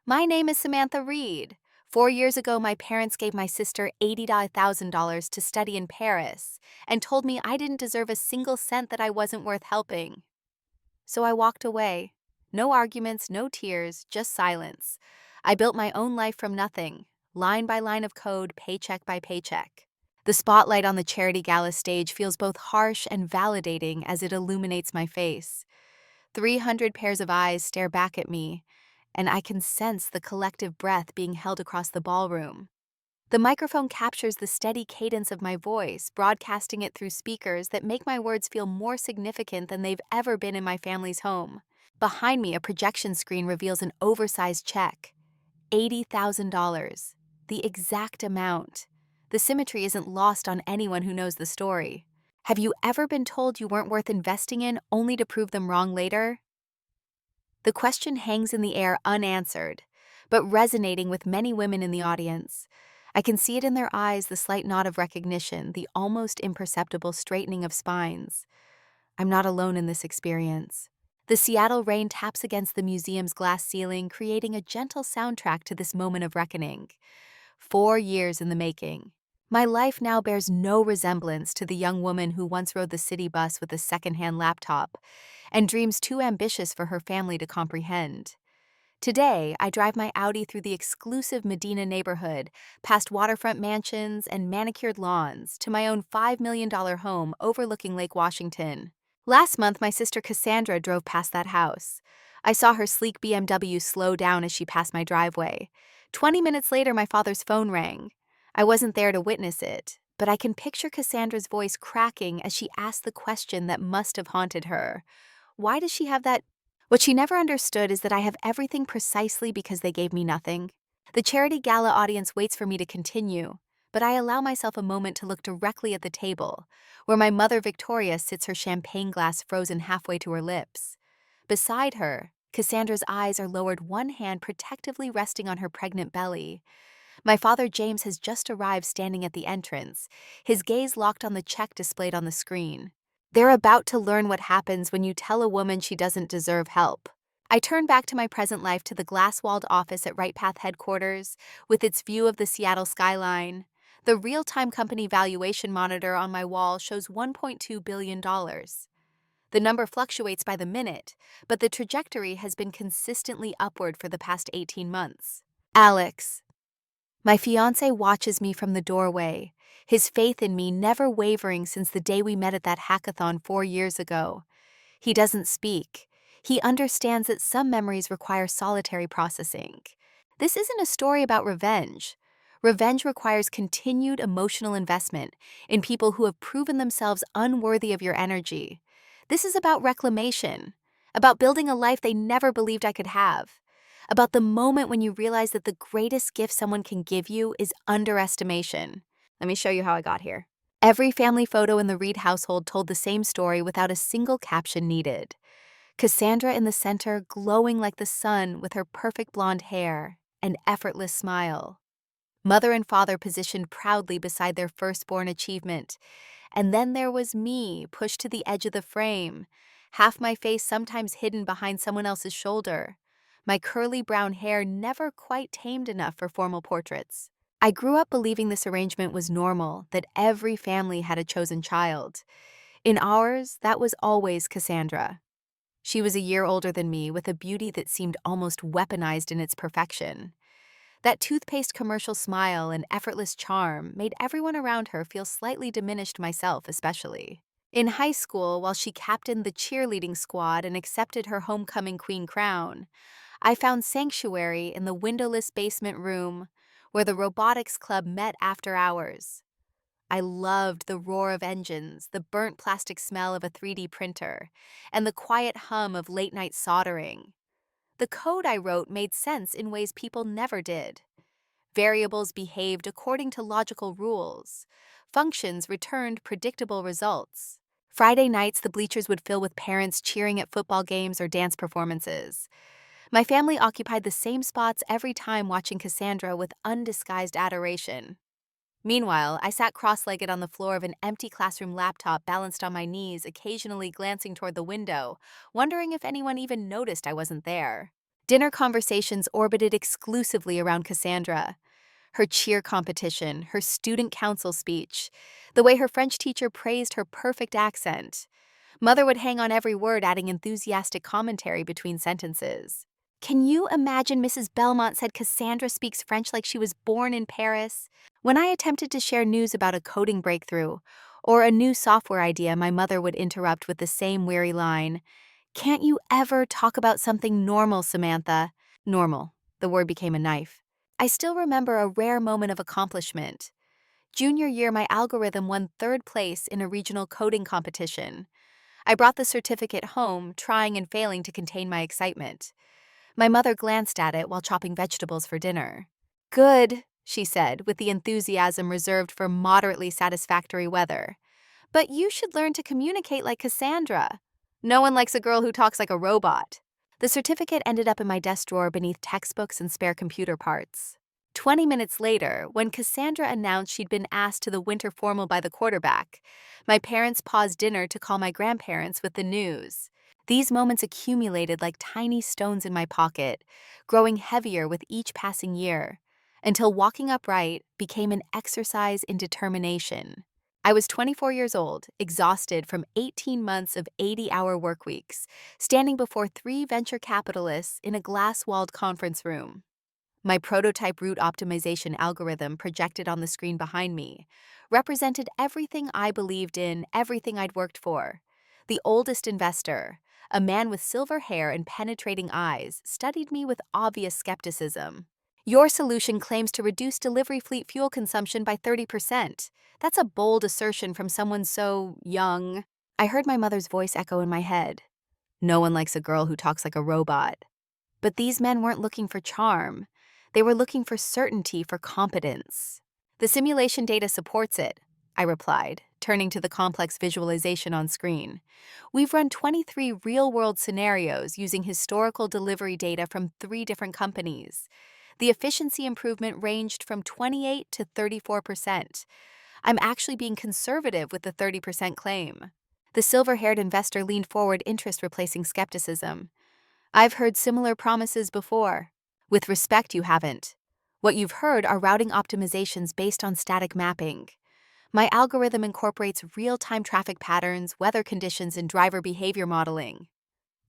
My name is Samantha Reed. 4 years ago, my parents gave my sister $80,000 to study in Paris and told me I didn't deserve a single cent, that I wasn't worth helping. So I walked away. No arguments, no tears, just silence. I built my own life from nothing, line by line of code, paycheck by paycheck. The spotlight on the charity gala stage feels both harsh and validating as it illuminates my face. 300 pairs of eyes stare back at me, and I can sense the collective breath being held across the ballroom. The microphone captures the steady cadence of my voice, broadcasting it through speakers that make my words feel more significant than they've ever been in my family's home. Behind me, a projection screen reveals an oversized check. $80,000. The exact amount. The symmetry isn't lost on anyone who knows the story. Have you ever been told you weren't worth investing in, only to prove them wrong later? The question hangs in the air unanswered, but resonating with many women in the audience. I can see it in their eyes, the slight nod of recognition, the almost imperceptible straightening of spines. I'm not alone in this experience. The Seattle rain taps against the museum's glass ceiling, creating a gentle soundtrack to this moment of reckoning. 4 years in the making. My life now bears no resemblance to the young woman who once rode the city bus with a secondhand laptop and dreams too ambitious for her family to comprehend. Today, I drive my Audi through the exclusive Medina neighborhood, past waterfront mansions and manicured lawns, to my own $5 million home overlooking Lake Washington. Last month, my sister Cassandra drove past that house. I saw her sleek BMW slow down as she passed my driveway. 20 minutes later, my father's phone rang. I wasn't there to witness it, but I can picture Cassandra's voice cracking as she asked the question that must have haunted her. Why does she have that? What she never understood is that I have everything precisely because they gave me nothing. The charity gala audience waits for me to continue, but I allow myself a moment to look directly at the table, where my mother Victoria sits, her champagne glass frozen halfway to her lips. Beside her, Cassandra's eyes are lowered, one hand protectively resting on her pregnant belly. My father James has just arrived, standing at the entrance, his gaze locked on the check displayed on the screen. They're about to learn what happens when you tell a woman she doesn't deserve help. I turn back to my present life, to the glass-walled office at Right Path headquarters, with its view of the Seattle skyline. The real-time company valuation monitor on my wall shows $1.2 billion. The number fluctuates by the minute, but the trajectory has been consistently upward for the past 18 months. Alex. My fiancé watches me from the doorway, his faith in me never wavering since the day we met at that hackathon 4 years ago. He doesn't speak. He understands that some memories require solitary processing. This isn't a story about revenge. Revenge requires continued emotional investment in people who have proven themselves unworthy of your energy. This is about reclamation, about building a life they never believed I could have, about the moment when you realize that the greatest gift someone can give you is underestimation. Let me show you how I got here. Every family photo in the Reed household told the same story without a single caption needed. Cassandra in the center, glowing like the sun with her perfect blonde hair and effortless smile. Mother and father positioned proudly beside their firstborn achievement. And then there was me, pushed to the edge of the frame, half my face sometimes hidden behind someone else's shoulder. My curly brown hair never quite tamed enough for formal portraits. I grew up believing this arrangement was normal, that every family had a chosen child. In ours, that was always Cassandra. She was a year older than me, with a beauty that seemed almost weaponized in its perfection. That toothpaste commercial smile and effortless charm made everyone around her feel slightly diminished, myself especially. In high school, while she captained the cheerleading squad and accepted her homecoming queen crown, I found sanctuary in the windowless basement room where the robotics club met after hours. I loved the roar of engines, the burnt plastic smell of a 3D printer, and the quiet hum of late-night soldering. The code I wrote made sense in ways people never did. Variables behaved according to logical rules. Functions returned predictable results. Friday nights, the bleachers would fill with parents cheering at football games or dance performances. My family occupied the same spots every time, watching Cassandra with undisguised adoration. Meanwhile, I sat cross-legged on the floor of an empty classroom laptop balanced on my knees, occasionally glancing toward the window, wondering if anyone even noticed I wasn't there. Dinner conversations orbited exclusively around Cassandra. Her cheer competition, her student council speech, the way her French teacher praised her perfect accent. Mother would hang on every word, adding enthusiastic commentary between sentences. Can you imagine Mrs. Belmont said Cassandra speaks French like she was born in Paris? When I attempted to share news about a coding breakthrough or a new software idea, my mother would interrupt with the same weary line, "Can't you ever talk about something normal, Samantha?" Normal. The word became a knife. I still remember a rare moment of accomplishment. Junior year, my algorithm won third place in a regional coding competition. I brought the certificate home, trying and failing to contain my excitement. My mother glanced at it while chopping vegetables for dinner. "Good," she said, with the enthusiasm reserved for moderately satisfactory weather. "But you should learn to communicate like Cassandra. No one likes a girl who talks like a robot." The certificate ended up in my desk drawer beneath textbooks and spare computer parts. 20 minutes later, when Cassandra announced she'd been asked to the winter formal by the quarterback, my parents paused dinner to call my grandparents with the news. These moments accumulated like tiny stones in my pocket, growing heavier with each passing year, until walking upright became an exercise in determination. I was 24 years old, exhausted from 18 months of 80-hour work weeks, standing before 3 venture capitalists in a glass-walled conference room. My prototype route optimization algorithm projected on the screen behind me represented everything I believed in, everything I'd worked for. The oldest investor, a man with silver hair and penetrating eyes, studied me with obvious skepticism. "Your solution claims to reduce delivery fleet fuel consumption by 30%. That's a bold assertion from someone so young." I heard my mother's voice echo in my head. "No one likes a girl who talks like a robot." But these men weren't looking for charm. They were looking for certainty, for competence. "The simulation data supports it," I replied, turning to the complex visualization on screen. "We've run 23 real-world scenarios using historical delivery data from 3 different companies. The efficiency improvement ranged from 28 to 34%. I'm actually being conservative with the 30% claim." The silver-haired investor leaned forward, interest replacing skepticism. "I've heard similar promises before." "With respect, you haven't. What you've heard are routing optimizations based on static mapping. My algorithm incorporates real-time traffic patterns, weather conditions, and driver behavior modeling."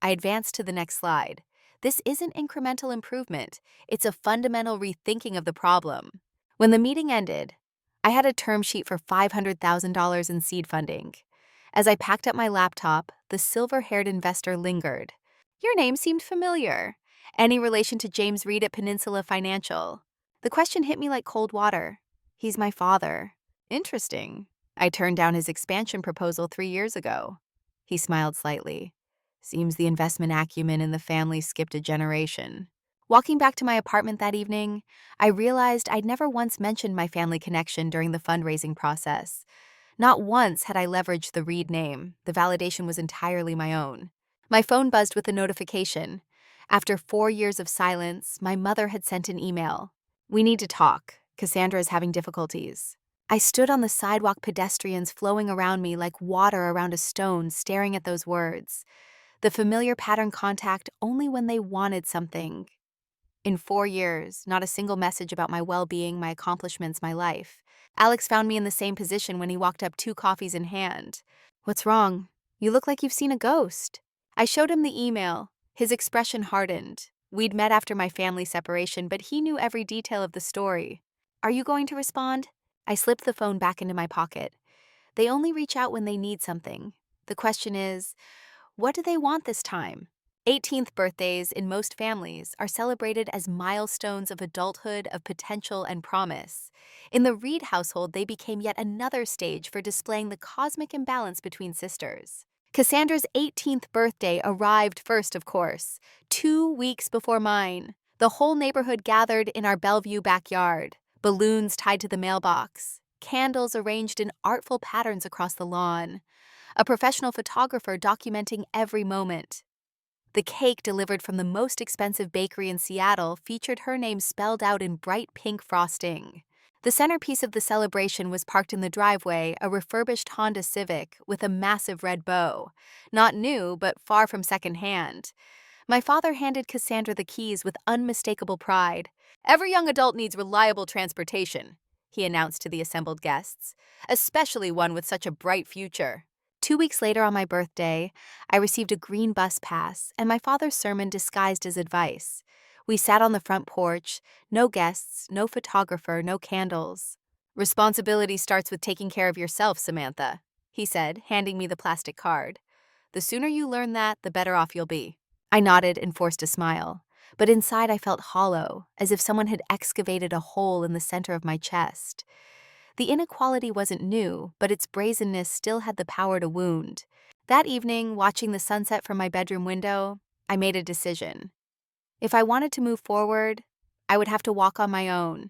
I advanced to the next slide. This isn't incremental improvement. It's a fundamental rethinking of the problem. When the meeting ended, I had a term sheet for $500,000 in seed funding. As I packed up my laptop, the silver-haired investor lingered. "Your name seemed familiar. Any relation to James Reed at Peninsula Financial?" The question hit me like cold water. "He's my father." "Interesting. I turned down his expansion proposal 3 years ago." He smiled slightly. "Seems the investment acumen in the family skipped a generation." Walking back to my apartment that evening, I realized I'd never once mentioned my family connection during the fundraising process. Not once had I leveraged the Reed name. The validation was entirely my own. My phone buzzed with a notification. After 4 years of silence, my mother had sent an email. "We need to talk. Cassandra is having difficulties." I stood on the sidewalk, pedestrians flowing around me like water around a stone, staring at those words. The familiar pattern: contact only when they wanted something. In 4 years, not a single message about my well-being, my accomplishments, my life. Alex found me in the same position when he walked up, 2 coffees in hand. "What's wrong? You look like you've seen a ghost." I showed him the email. His expression hardened. We'd met after my family separation, but he knew every detail of the story. "Are you going to respond?" I slipped the phone back into my pocket. They only reach out when they need something. The question is, what do they want this time? 18th birthdays in most families are celebrated as milestones of adulthood, of potential and promise. In the Reed household, they became yet another stage for displaying the cosmic imbalance between sisters. Cassandra's 18th birthday arrived first, of course, 2 weeks before mine. The whole neighborhood gathered in our Bellevue backyard, balloons tied to the mailbox, candles arranged in artful patterns across the lawn, a professional photographer documenting every moment. The cake, delivered from the most expensive bakery in Seattle, featured her name spelled out in bright pink frosting. The centerpiece of the celebration was parked in the driveway, a refurbished Honda Civic with a massive red bow. Not new, but far from secondhand. My father handed Cassandra the keys with unmistakable pride. "Every young adult needs reliable transportation," he announced to the assembled guests, "especially one with such a bright future." 2 weeks later, on my birthday, I received a green bus pass and my father's sermon disguised as advice. We sat on the front porch, no guests, no photographer, no candles. "Responsibility starts with taking care of yourself, Samantha," he said, handing me the plastic card. "The sooner you learn that, the better off you'll be." I nodded and forced a smile, but inside I felt hollow, as if someone had excavated a hole in the center of my chest. The inequality wasn't new, but its brazenness still had the power to wound. That evening, watching the sunset from my bedroom window, I made a decision. If I wanted to move forward, I would have to walk on my own.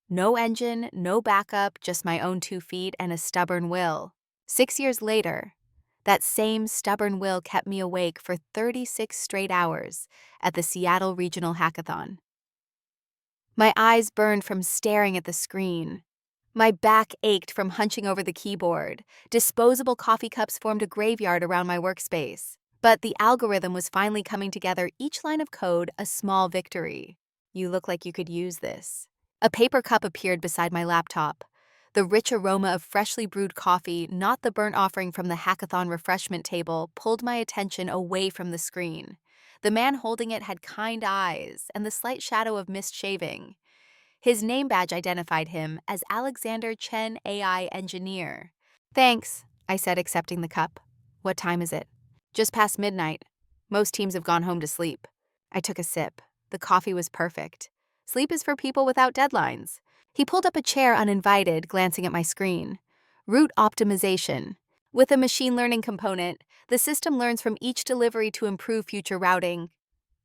No engine, no backup, just my own 2 feet and a stubborn will. 6 years later, that same stubborn will kept me awake for 36 straight hours at the Seattle Regional Hackathon. My eyes burned from staring at the screen. My back ached from hunching over the keyboard. Disposable coffee cups formed a graveyard around my workspace. But the algorithm was finally coming together, each line of code a small victory. "You look like you could use this." A paper cup appeared beside my laptop. The rich aroma of freshly brewed coffee, not the burnt offering from the hackathon refreshment table, pulled my attention away from the screen. The man holding it had kind eyes and the slight shadow of mist shaving. His name badge identified him as Alexander Chen, AI engineer. "Thanks," I said, accepting the cup. "What time is it?" "Just past midnight. Most teams have gone home to sleep." I took a sip. The coffee was perfect. Sleep is for people without deadlines. He pulled up a chair uninvited, glancing at my screen. "Route optimization. With a machine learning component, the system learns from each delivery to improve future routing."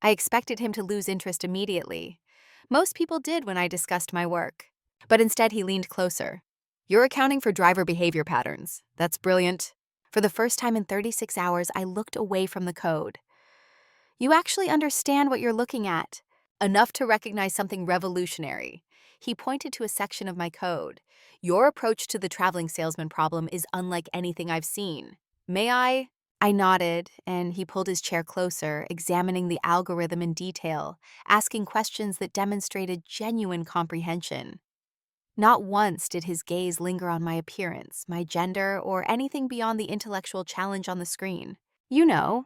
I expected him to lose interest immediately. Most people did when I discussed my work. But instead he leaned closer. "You're accounting for driver behavior patterns. That's brilliant." For the first time in 36 hours, I looked away from the code. "You actually understand what you're looking at. Enough to recognize something revolutionary." He pointed to a section of my code. "Your approach to the traveling salesman problem is unlike anything I've seen. May I?" I nodded, and he pulled his chair closer, examining the algorithm in detail, asking questions that demonstrated genuine comprehension. Not once did his gaze linger on my appearance, my gender, or anything beyond the intellectual challenge on the screen. "You know,"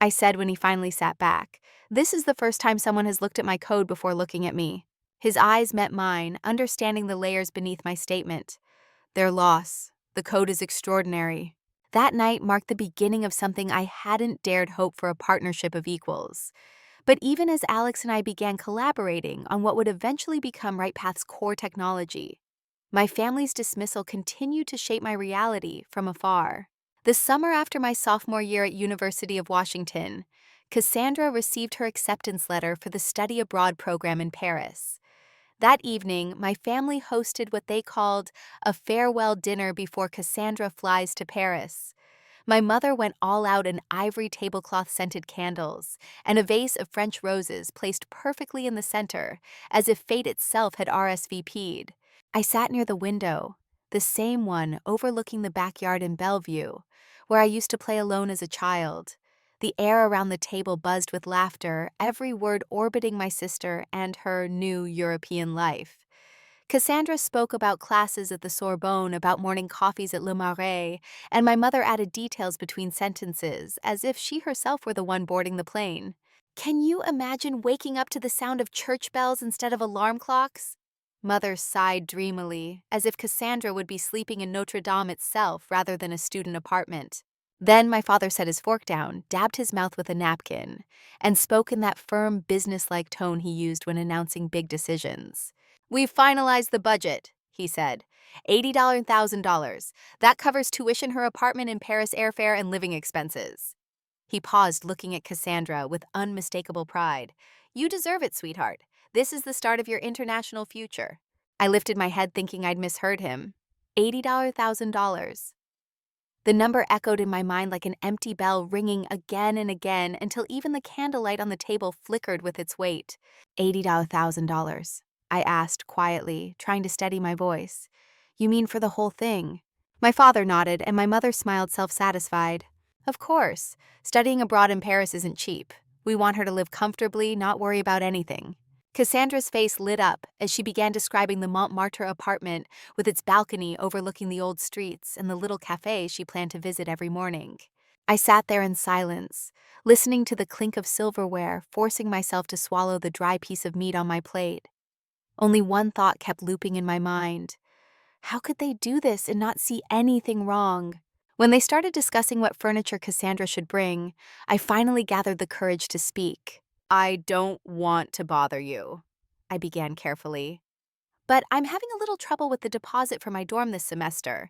I said when he finally sat back, "this is the first time someone has looked at my code before looking at me." His eyes met mine, understanding the layers beneath my statement. "Their loss. The code is extraordinary." That night marked the beginning of something I hadn't dared hope for, a partnership of equals. But even as Alex and I began collaborating on what would eventually become RightPath's core technology, my family's dismissal continued to shape my reality from afar. The summer after my sophomore year at University of Washington, Cassandra received her acceptance letter for the study abroad program in Paris. That evening, my family hosted what they called a farewell dinner before Cassandra flies to Paris. My mother went all out in ivory tablecloth-scented candles and a vase of French roses placed perfectly in the center, as if fate itself had RSVP'd. I sat near the window, the same one overlooking the backyard in Bellevue, where I used to play alone as a child. The air around the table buzzed with laughter, every word orbiting my sister and her new European life. Cassandra spoke about classes at the Sorbonne, about morning coffees at Le Marais, and my mother added details between sentences, as if she herself were the one boarding the plane. "Can you imagine waking up to the sound of church bells instead of alarm clocks?" Mother sighed dreamily, as if Cassandra would be sleeping in Notre Dame itself rather than a student apartment. Then my father set his fork down, dabbed his mouth with a napkin, and spoke in that firm, business-like tone he used when announcing big decisions. "We've finalized the budget," he said. $80,000. That covers tuition, her apartment in Paris, airfare, and living expenses." He paused, looking at Cassandra with unmistakable pride. "You deserve it, sweetheart. This is the start of your international future." I lifted my head, thinking I'd misheard him. $80,000. The number echoed in my mind like an empty bell, ringing again and again until even the candlelight on the table flickered with its weight. $80,000. I asked quietly, trying to steady my voice. "You mean for the whole thing?" My father nodded, and my mother smiled, self-satisfied. "Of course. Studying abroad in Paris isn't cheap. We want her to live comfortably, not worry about anything. Cassandra's face lit up as she began describing the Montmartre apartment with its balcony overlooking the old streets and the little cafe she planned to visit every morning. I sat there in silence, listening to the clink of silverware, forcing myself to swallow the dry piece of meat on my plate. Only one thought kept looping in my mind. How could they do this and not see anything wrong? When they started discussing what furniture Cassandra should bring, I finally gathered the courage to speak. I don't want to bother you, I began carefully. But I'm having a little trouble with the deposit for my dorm this semester.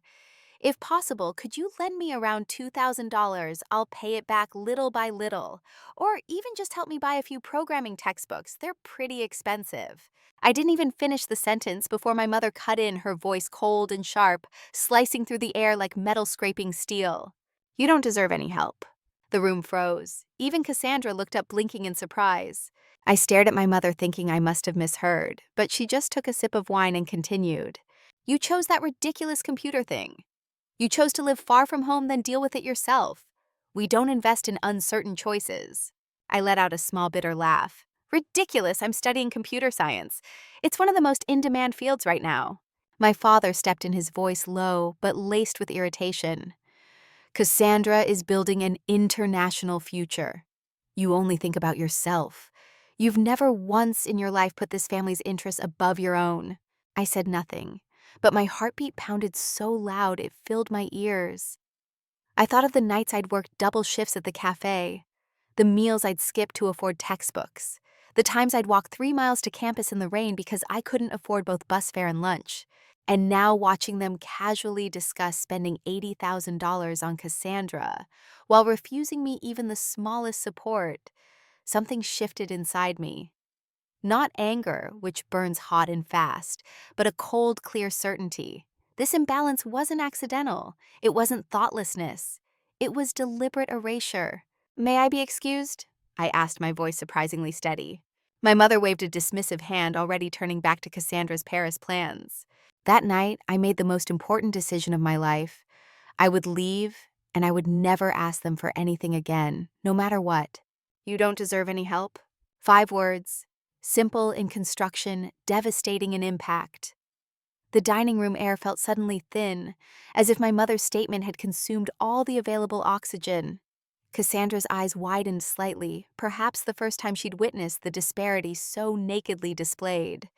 If possible, could you lend me around $2,000? I'll pay it back little by little. Or even just help me buy a few programming textbooks. They're pretty expensive. I didn't even finish the sentence before my mother cut in, her voice cold and sharp, slicing through the air like metal scraping steel. You don't deserve any help. The room froze. Even Cassandra looked up, blinking in surprise. I stared at my mother, thinking I must have misheard, but she just took a sip of wine and continued. You chose that ridiculous computer thing. You chose to live far from home, then deal with it yourself. We don't invest in uncertain choices. I let out a small bitter laugh. Ridiculous, I'm studying computer science. It's one of the most in-demand fields right now. My father stepped in, his voice low, but laced with irritation. Cassandra is building an international future. You only think about yourself. You've never once in your life put this family's interests above your own. I said nothing, but my heartbeat pounded so loud it filled my ears. I thought of the nights I'd worked double shifts at the cafe, the meals I'd skipped to afford textbooks, the times I'd walk 3 miles to campus in the rain because I couldn't afford both bus fare and lunch. And now watching them casually discuss spending $80,000 on Cassandra while refusing me even the smallest support, something shifted inside me. Not anger, which burns hot and fast, but a cold, clear certainty. This imbalance wasn't accidental. It wasn't thoughtlessness. It was deliberate erasure. May I be excused? I asked, my voice surprisingly steady. My mother waved a dismissive hand, already turning back to Cassandra's Paris plans. That night, I made the most important decision of my life. I would leave, and I would never ask them for anything again, no matter what. You don't deserve any help? 5 words. Simple in construction, devastating in impact. The dining room air felt suddenly thin, as if my mother's statement had consumed all the available oxygen. Cassandra's eyes widened slightly, perhaps the first time she'd witnessed the disparity so nakedly displayed.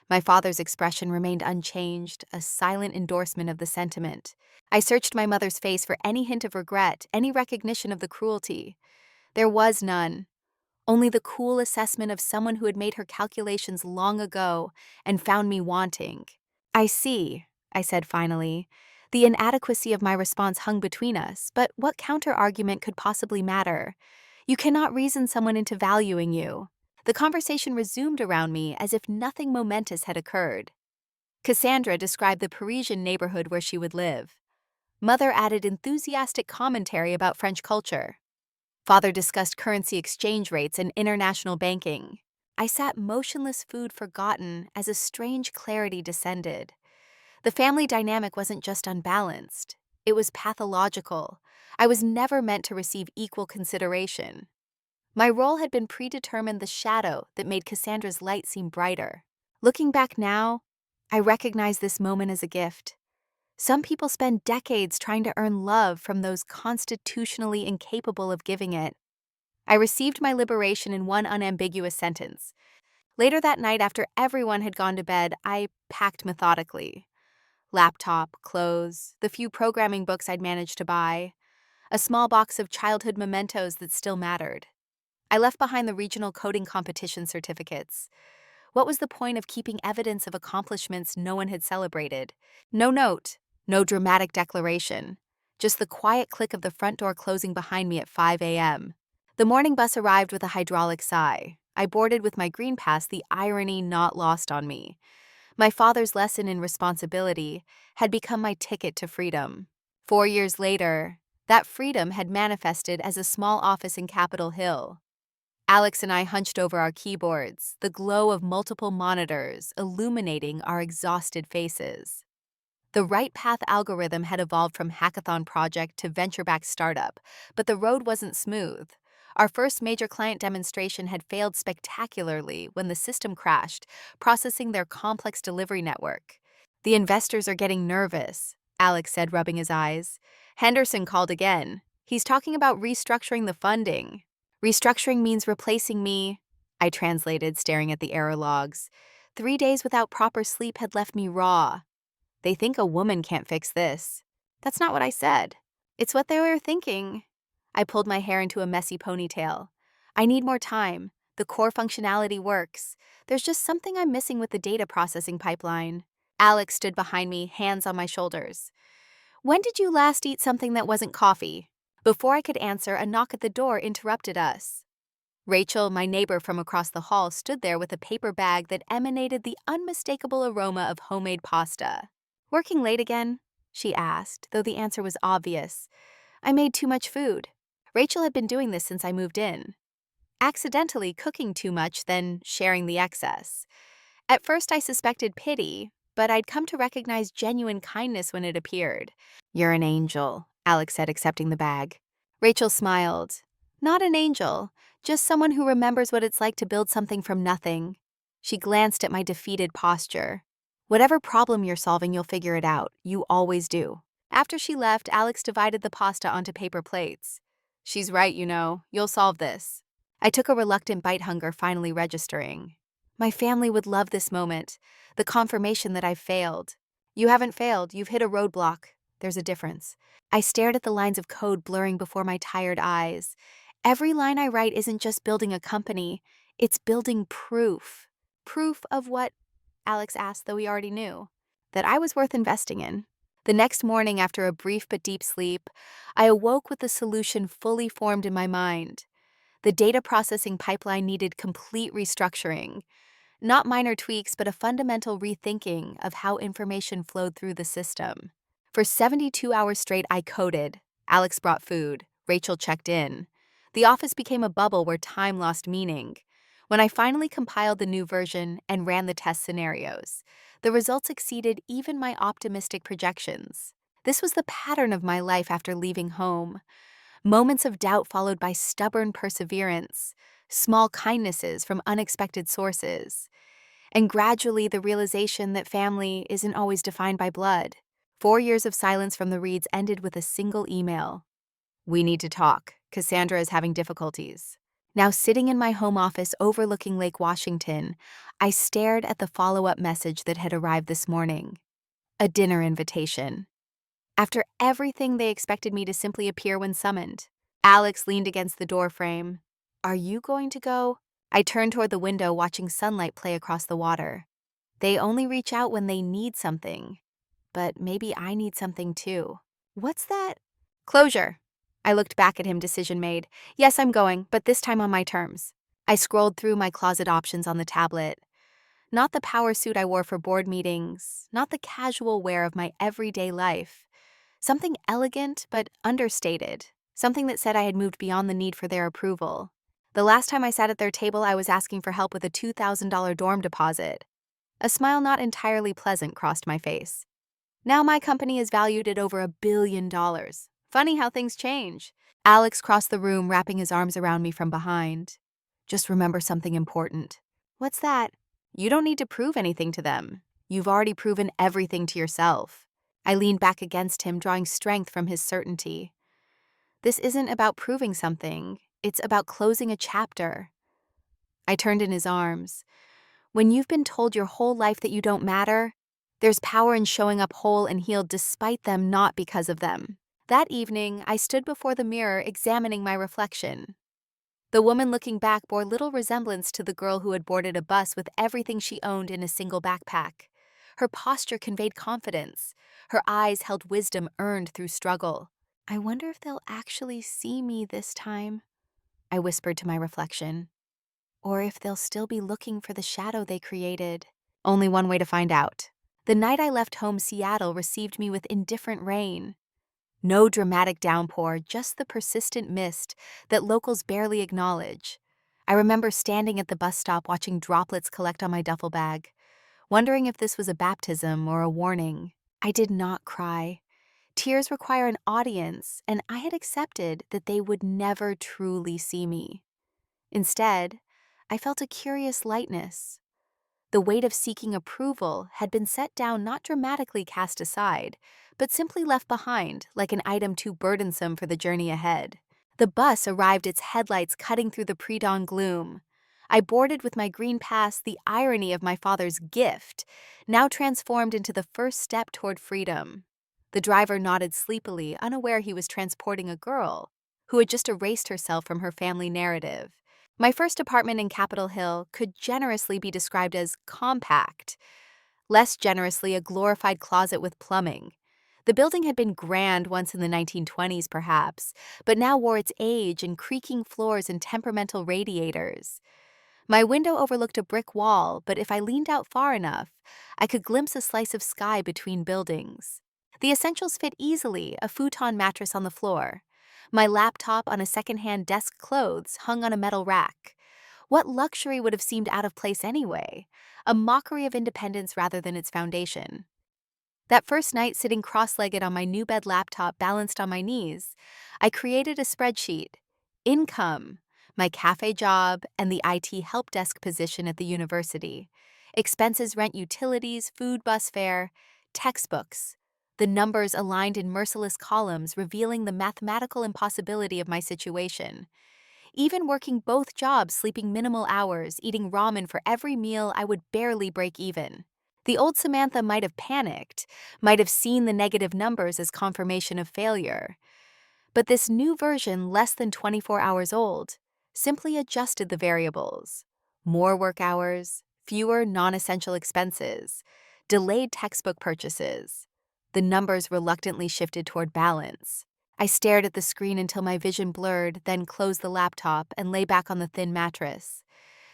My father's expression remained unchanged, a silent endorsement of the sentiment. I searched my mother's face for any hint of regret, any recognition of the cruelty. There was none. Only the cool assessment of someone who had made her calculations long ago and found me wanting. I see, I said finally. The inadequacy of my response hung between us, but what counter-argument could possibly matter? You cannot reason someone into valuing you. The conversation resumed around me as if nothing momentous had occurred. Cassandra described the Parisian neighborhood where she would live. Mother added enthusiastic commentary about French culture. Father discussed currency exchange rates and international banking. I sat motionless, food forgotten, as a strange clarity descended. The family dynamic wasn't just unbalanced. It was pathological. I was never meant to receive equal consideration. My role had been predetermined, the shadow that made Cassandra's light seem brighter. Looking back now, I recognize this moment as a gift. Some people spend decades trying to earn love from those constitutionally incapable of giving it. I received my liberation in one unambiguous sentence. Later that night, after everyone had gone to bed, I packed methodically. Laptop, clothes, the few programming books I'd managed to buy, a small box of childhood mementos that still mattered. I left behind the regional coding competition certificates. What was the point of keeping evidence of accomplishments no one had celebrated? No note, no dramatic declaration, just the quiet click of the front door closing behind me at 5 a.m. The morning bus arrived with a hydraulic sigh. I boarded with my green pass, the irony not lost on me. My father's lesson in responsibility had become my ticket to freedom. 4 years later, that freedom had manifested as a small office in Capitol Hill. Alex and I hunched over our keyboards, the glow of multiple monitors illuminating our exhausted faces. The Right Path algorithm had evolved from hackathon project to venture-backed startup, but the road wasn't smooth. Our first major client demonstration had failed spectacularly when the system crashed, processing their complex delivery network. The investors are getting nervous, Alex said, rubbing his eyes. Henderson called again. He's talking about restructuring the funding. Restructuring means replacing me, I translated, staring at the error logs. 3 days without proper sleep had left me raw. They think a woman can't fix this. That's not what I said. It's what they were thinking. I pulled my hair into a messy ponytail. I need more time. The core functionality works. There's just something I'm missing with the data processing pipeline. Alex stood behind me, hands on my shoulders. When did you last eat something that wasn't coffee? Before I could answer, a knock at the door interrupted us. Rachel, my neighbor from across the hall, stood there with a paper bag that emanated the unmistakable aroma of homemade pasta. Working late again? She asked, though the answer was obvious. I made too much food. Rachel had been doing this since I moved in. Accidentally cooking too much, then sharing the excess. At first I suspected pity, but I'd come to recognize genuine kindness when it appeared. You're an angel, Alex said, accepting the bag. Rachel smiled. Not an angel, just someone who remembers what it's like to build something from nothing. She glanced at my defeated posture. Whatever problem you're solving, you'll figure it out. You always do. After she left, Alex divided the pasta onto paper plates. She's right, you'll solve this. I took a reluctant bite, hunger finally registering. My family would love this moment, the confirmation that I've failed. You haven't failed, you've hit a roadblock. There's a difference. I stared at the lines of code blurring before my tired eyes. Every line I write isn't just building a company, it's building proof. Proof of what? Alex asked, though he already knew. That I was worth investing in. The next morning, after a brief but deep sleep, I awoke with the solution fully formed in my mind. The data processing pipeline needed complete restructuring. Not minor tweaks, but a fundamental rethinking of how information flowed through the system. For 72 hours straight, I coded. Alex brought food. Rachel checked in. The office became a bubble where time lost meaning. When I finally compiled the new version and ran the test scenarios, the results exceeded even my optimistic projections. This was the pattern of my life after leaving home. Moments of doubt followed by stubborn perseverance, small kindnesses from unexpected sources, and gradually the realization that family isn't always defined by blood. 4 years of silence from the Reeds ended with a single email. We need to talk. Cassandra is having difficulties. Now sitting in my home office overlooking Lake Washington, I stared at the follow-up message that had arrived this morning. A dinner invitation. After everything, they expected me to simply appear when summoned. Alex leaned against the doorframe. Are you going to go? I turned toward the window, watching sunlight play across the water. They only reach out when they need something. But maybe I need something too. What's that? Closure. I looked back at him, decision made. Yes, I'm going, but this time on my terms. I scrolled through my closet options on the tablet. Not the power suit I wore for board meetings, not the casual wear of my everyday life. Something elegant but understated. Something that said I had moved beyond the need for their approval. The last time I sat at their table, I was asking for help with a $2,000 dorm deposit. A smile not entirely pleasant crossed my face. Now my company is valued at over $1 billion. Funny how things change. Alex crossed the room, wrapping his arms around me from behind. Just remember something important. What's that? You don't need to prove anything to them. You've already proven everything to yourself. I leaned back against him, drawing strength from his certainty. This isn't about proving something. It's about closing a chapter. I turned in his arms. When you've been told your whole life that you don't matter, there's power in showing up whole and healed despite them, not because of them. That evening, I stood before the mirror examining my reflection. The woman looking back bore little resemblance to the girl who had boarded a bus with everything she owned in a single backpack. Her posture conveyed confidence. Her eyes held wisdom earned through struggle. I wonder if they'll actually see me this time, I whispered to my reflection. Or if they'll still be looking for the shadow they created. Only one way to find out. The night I left home, Seattle received me with indifferent rain. No dramatic downpour, just the persistent mist that locals barely acknowledge. I remember standing at the bus stop watching droplets collect on my duffel bag, wondering if this was a baptism or a warning. I did not cry. Tears require an audience, and I had accepted that they would never truly see me. Instead, I felt a curious lightness. The weight of seeking approval had been set down, not dramatically cast aside, but simply left behind like an item too burdensome for the journey ahead. The bus arrived, its headlights cutting through the pre-dawn gloom. I boarded with my green pass, the irony of my father's gift, now transformed into the first step toward freedom. The driver nodded sleepily, unaware he was transporting a girl who had just erased herself from her family narrative. My first apartment in Capitol Hill could generously be described as compact, less generously a glorified closet with plumbing. The building had been grand once in the 1920s, perhaps, but now wore its age in creaking floors and temperamental radiators. My window overlooked a brick wall, but if I leaned out far enough, I could glimpse a slice of sky between buildings. The essentials fit easily, a futon mattress on the floor. My laptop on a secondhand desk, clothes hung on a metal rack. What luxury would have seemed out of place anyway? A mockery of independence rather than its foundation. That first night, sitting cross-legged on my new bed laptop balanced on my knees, I created a spreadsheet. Income, my cafe job, and the IT help desk position at the university. Expenses, rent, utilities, food, bus fare, textbooks. The numbers aligned in merciless columns, revealing the mathematical impossibility of my situation. Even working both jobs, sleeping minimal hours, eating ramen for every meal, I would barely break even. The old Samantha might have panicked, might have seen the negative numbers as confirmation of failure. But this new version, less than 24 hours old, simply adjusted the variables. More work hours, fewer non-essential expenses, delayed textbook purchases. The numbers reluctantly shifted toward balance. I stared at the screen until my vision blurred, then closed the laptop and lay back on the thin mattress.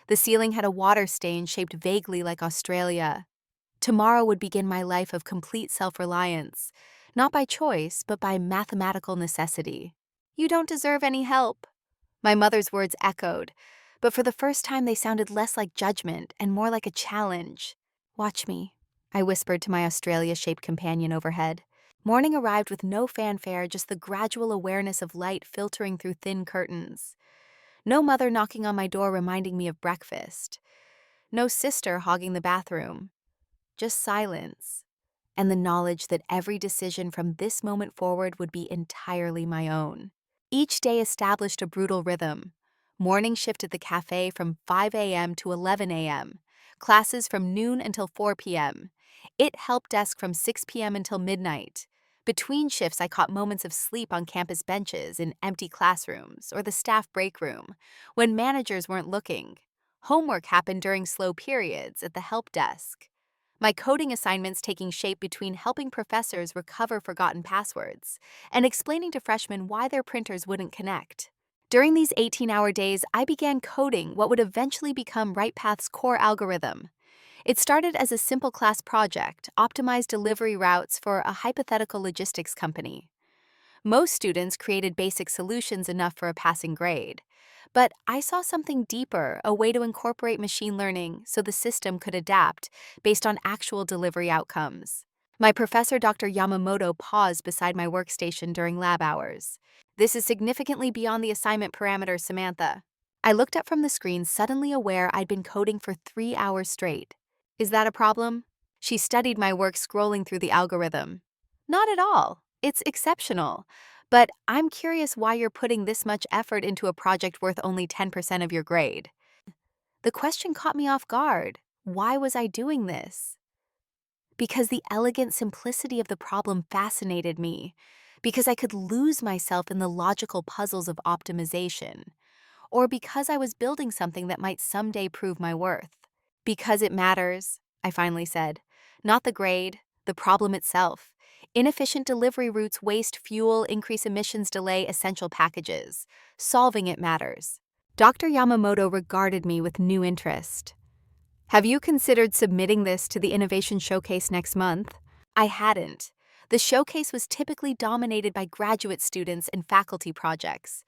The ceiling had a water stain shaped vaguely like Australia. Tomorrow would begin my life of complete self-reliance, not by choice, but by mathematical necessity. "You don't deserve any help," my mother's words echoed, but for the first time they sounded less like judgment and more like a challenge. "Watch me," I whispered to my Australia-shaped companion overhead. Morning arrived with no fanfare, just the gradual awareness of light filtering through thin curtains. No mother knocking on my door reminding me of breakfast. No sister hogging the bathroom. Just silence, and the knowledge that every decision from this moment forward would be entirely my own. Each day established a brutal rhythm. Morning shift at the cafe from 5 a.m. to 11 a.m., classes from noon until 4 p.m., IT help desk from 6 p.m. until midnight. Between shifts, I caught moments of sleep on campus benches, in empty classrooms, or the staff break room, when managers weren't looking. Homework happened during slow periods at the help desk. My coding assignments taking shape between helping professors recover forgotten passwords and explaining to freshmen why their printers wouldn't connect. During these 18-hour days, I began coding what would eventually become RightPath's core algorithm. It started as a simple class project, optimized delivery routes for a hypothetical logistics company. Most students created basic solutions enough for a passing grade. But I saw something deeper, a way to incorporate machine learning so the system could adapt based on actual delivery outcomes. My professor, Dr. Yamamoto, paused beside my workstation during lab hours. "This is significantly beyond the assignment parameters, Samantha." I looked up from the screen, suddenly aware I'd been coding for 3 hours straight. "Is that a problem?" She studied my work, scrolling through the algorithm. "Not at all. It's exceptional. But I'm curious why you're putting this much effort into a project worth only 10% of your grade." The question caught me off guard. Why was I doing this? Because the elegant simplicity of the problem fascinated me. Because I could lose myself in the logical puzzles of optimization. Or because I was building something that might someday prove my worth. "Because it matters," I finally said. "Not the grade, the problem itself. Inefficient delivery routes waste fuel, increase emissions, delay essential packages. Solving it matters." Dr. Yamamoto regarded me with new interest. "Have you considered submitting this to the Innovation Showcase next month?" I hadn't. The showcase was typically dominated by graduate students and faculty projects.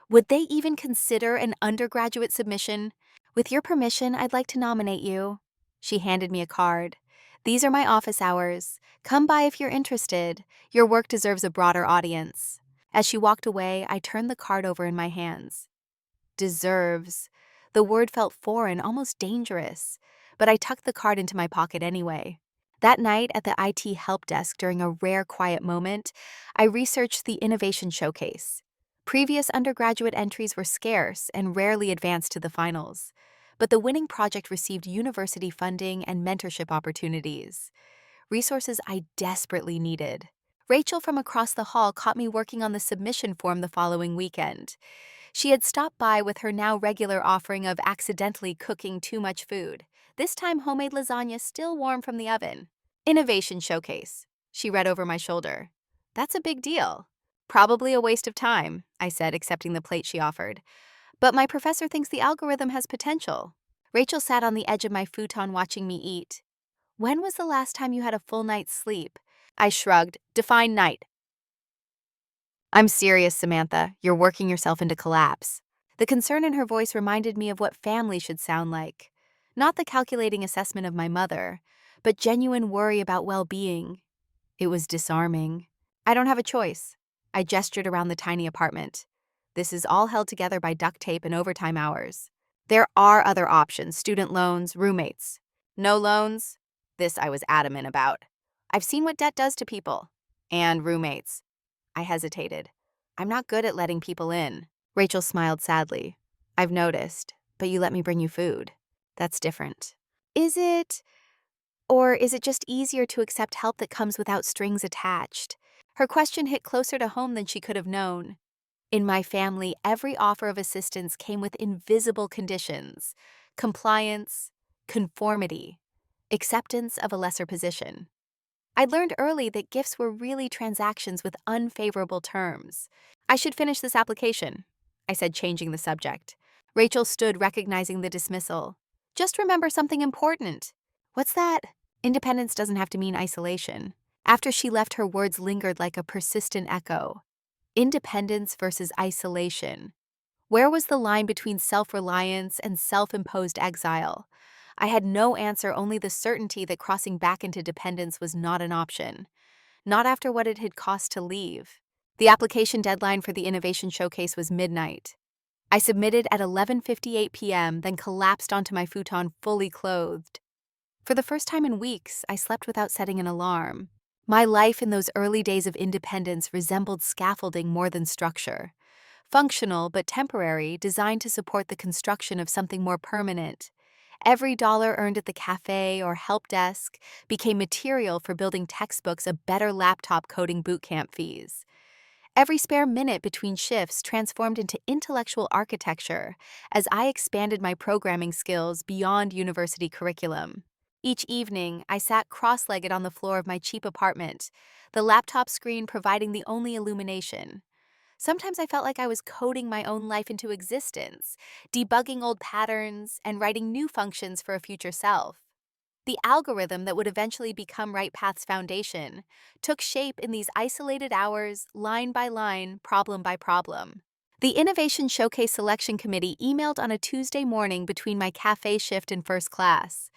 Would they even consider an undergraduate submission? "With your permission, I'd like to nominate you." She handed me a card. These are my office hours. Come by if you're interested. Your work deserves a broader audience. As she walked away, I turned the card over in my hands. Deserves. The word felt foreign, almost dangerous, but I tucked the card into my pocket anyway. That night at the IT help desk during a rare quiet moment, I researched the Innovation Showcase. Previous undergraduate entries were scarce and rarely advanced to the finals, but the winning project received university funding and mentorship opportunities, resources I desperately needed. Rachel from across the hall caught me working on the submission form the following weekend. She had stopped by with her now regular offering of accidentally cooking too much food, this time homemade lasagna still warm from the oven. Innovation Showcase. She read over my shoulder. That's a big deal. Probably a waste of time, I said, accepting the plate she offered. But my professor thinks the algorithm has potential. Rachel sat on the edge of my futon watching me eat. When was the last time you had a full night's sleep? I shrugged. Define night. I'm serious, Samantha. You're working yourself into collapse. The concern in her voice reminded me of what family should sound like. Not the calculating assessment of my mother, but genuine worry about well-being. It was disarming. I don't have a choice. I gestured around the tiny apartment. This is all held together by duct tape and overtime hours. There are other options: student loans, roommates. No loans? This I was adamant about. I've seen what debt does to people. And roommates. I hesitated. I'm not good at letting people in. Rachel smiled sadly. I've noticed, but you let me bring you food. That's different. Is it? Or is it just easier to accept help that comes without strings attached? Her question hit closer to home than she could have known. In my family, every offer of assistance came with invisible conditions: compliance, conformity, acceptance of a lesser position. I'd learned early that gifts were really transactions with unfavorable terms. I should finish this application, I said, changing the subject. Rachel stood, recognizing the dismissal. Just remember something important. What's that? Independence doesn't have to mean isolation. After she left, her words lingered like a persistent echo. Independence versus isolation. Where was the line between self-reliance and self-imposed exile? I had no answer, only the certainty that crossing back into dependence was not an option. Not after what it had cost to leave. The application deadline for the Innovation Showcase was midnight. I submitted at 11:58 p.m., then collapsed onto my futon fully clothed. For the first time in weeks, I slept without setting an alarm. My life in those early days of independence resembled scaffolding more than structure. Functional but temporary, designed to support the construction of something more permanent. Every dollar earned at the cafe or help desk became material for building textbooks, a better laptop coding bootcamp fees. Every spare minute between shifts transformed into intellectual architecture as I expanded my programming skills beyond university curriculum. Each evening, I sat cross-legged on the floor of my cheap apartment, the laptop screen providing the only illumination. Sometimes I felt like I was coding my own life into existence, debugging old patterns and writing new functions for a future self. The algorithm that would eventually become RightPath's foundation took shape in these isolated hours, line by line, problem by problem. The Innovation Showcase Selection Committee emailed on a Tuesday morning between my cafe shift and first class.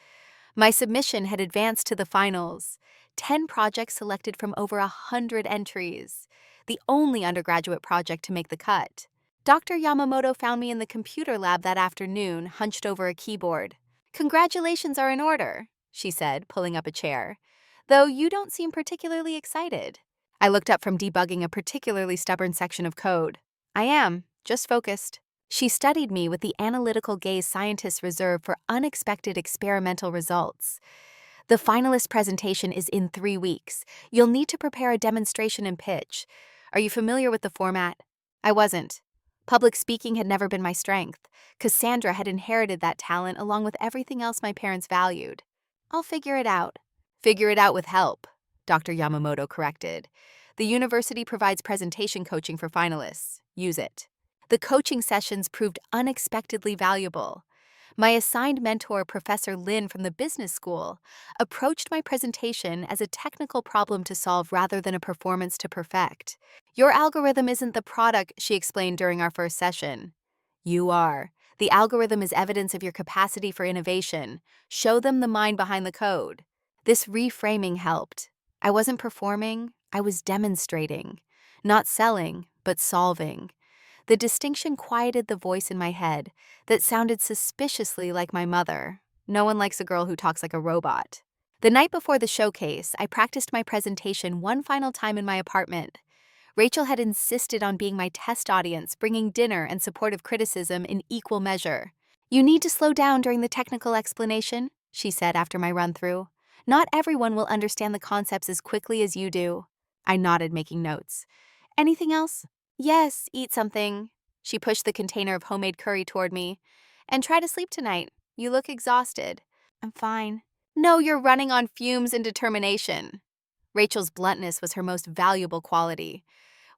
My submission had advanced to the finals. 10 projects selected from over 100 entries. The only undergraduate project to make the cut. Dr. Yamamoto found me in the computer lab that afternoon, hunched over a keyboard. "Congratulations are in order," she said, pulling up a chair. "Though you don't seem particularly excited." I looked up from debugging a particularly stubborn section of code. "I am, just focused." She studied me with the analytical gaze scientists reserve for unexpected experimental results. "The finalist presentation is in 3 weeks. You'll need to prepare a demonstration and pitch. Are you familiar with the format?" I wasn't. Public speaking had never been my strength. Cassandra had inherited that talent along with everything else my parents valued. "I'll figure it out." "Figure it out with help," Dr. Yamamoto corrected. "The university provides presentation coaching for finalists. Use it." The coaching sessions proved unexpectedly valuable. My assigned mentor, Professor Lin from the business school, approached my presentation as a technical problem to solve rather than a performance to perfect. "Your algorithm isn't the product," she explained during our first session. "You are. The algorithm is evidence of your capacity for innovation. Show them the mind behind the code." This reframing helped. I wasn't performing, I was demonstrating. Not selling, but solving. The distinction quieted the voice in my head that sounded suspiciously like my mother. No one likes a girl who talks like a robot. The night before the showcase, I practiced my presentation one final time in my apartment. Rachel had insisted on being my test audience, bringing dinner and supportive criticism in equal measure. "You need to slow down during the technical explanation," she said after my run-through. "Not everyone will understand the concepts as quickly as you do." I nodded, making notes. "Anything else?" "Yes, eat something." She pushed the container of homemade curry toward me. "And try to sleep tonight. You look exhausted." "I'm fine." "No, you're running on fumes and determination." Rachel's bluntness was her most valuable quality,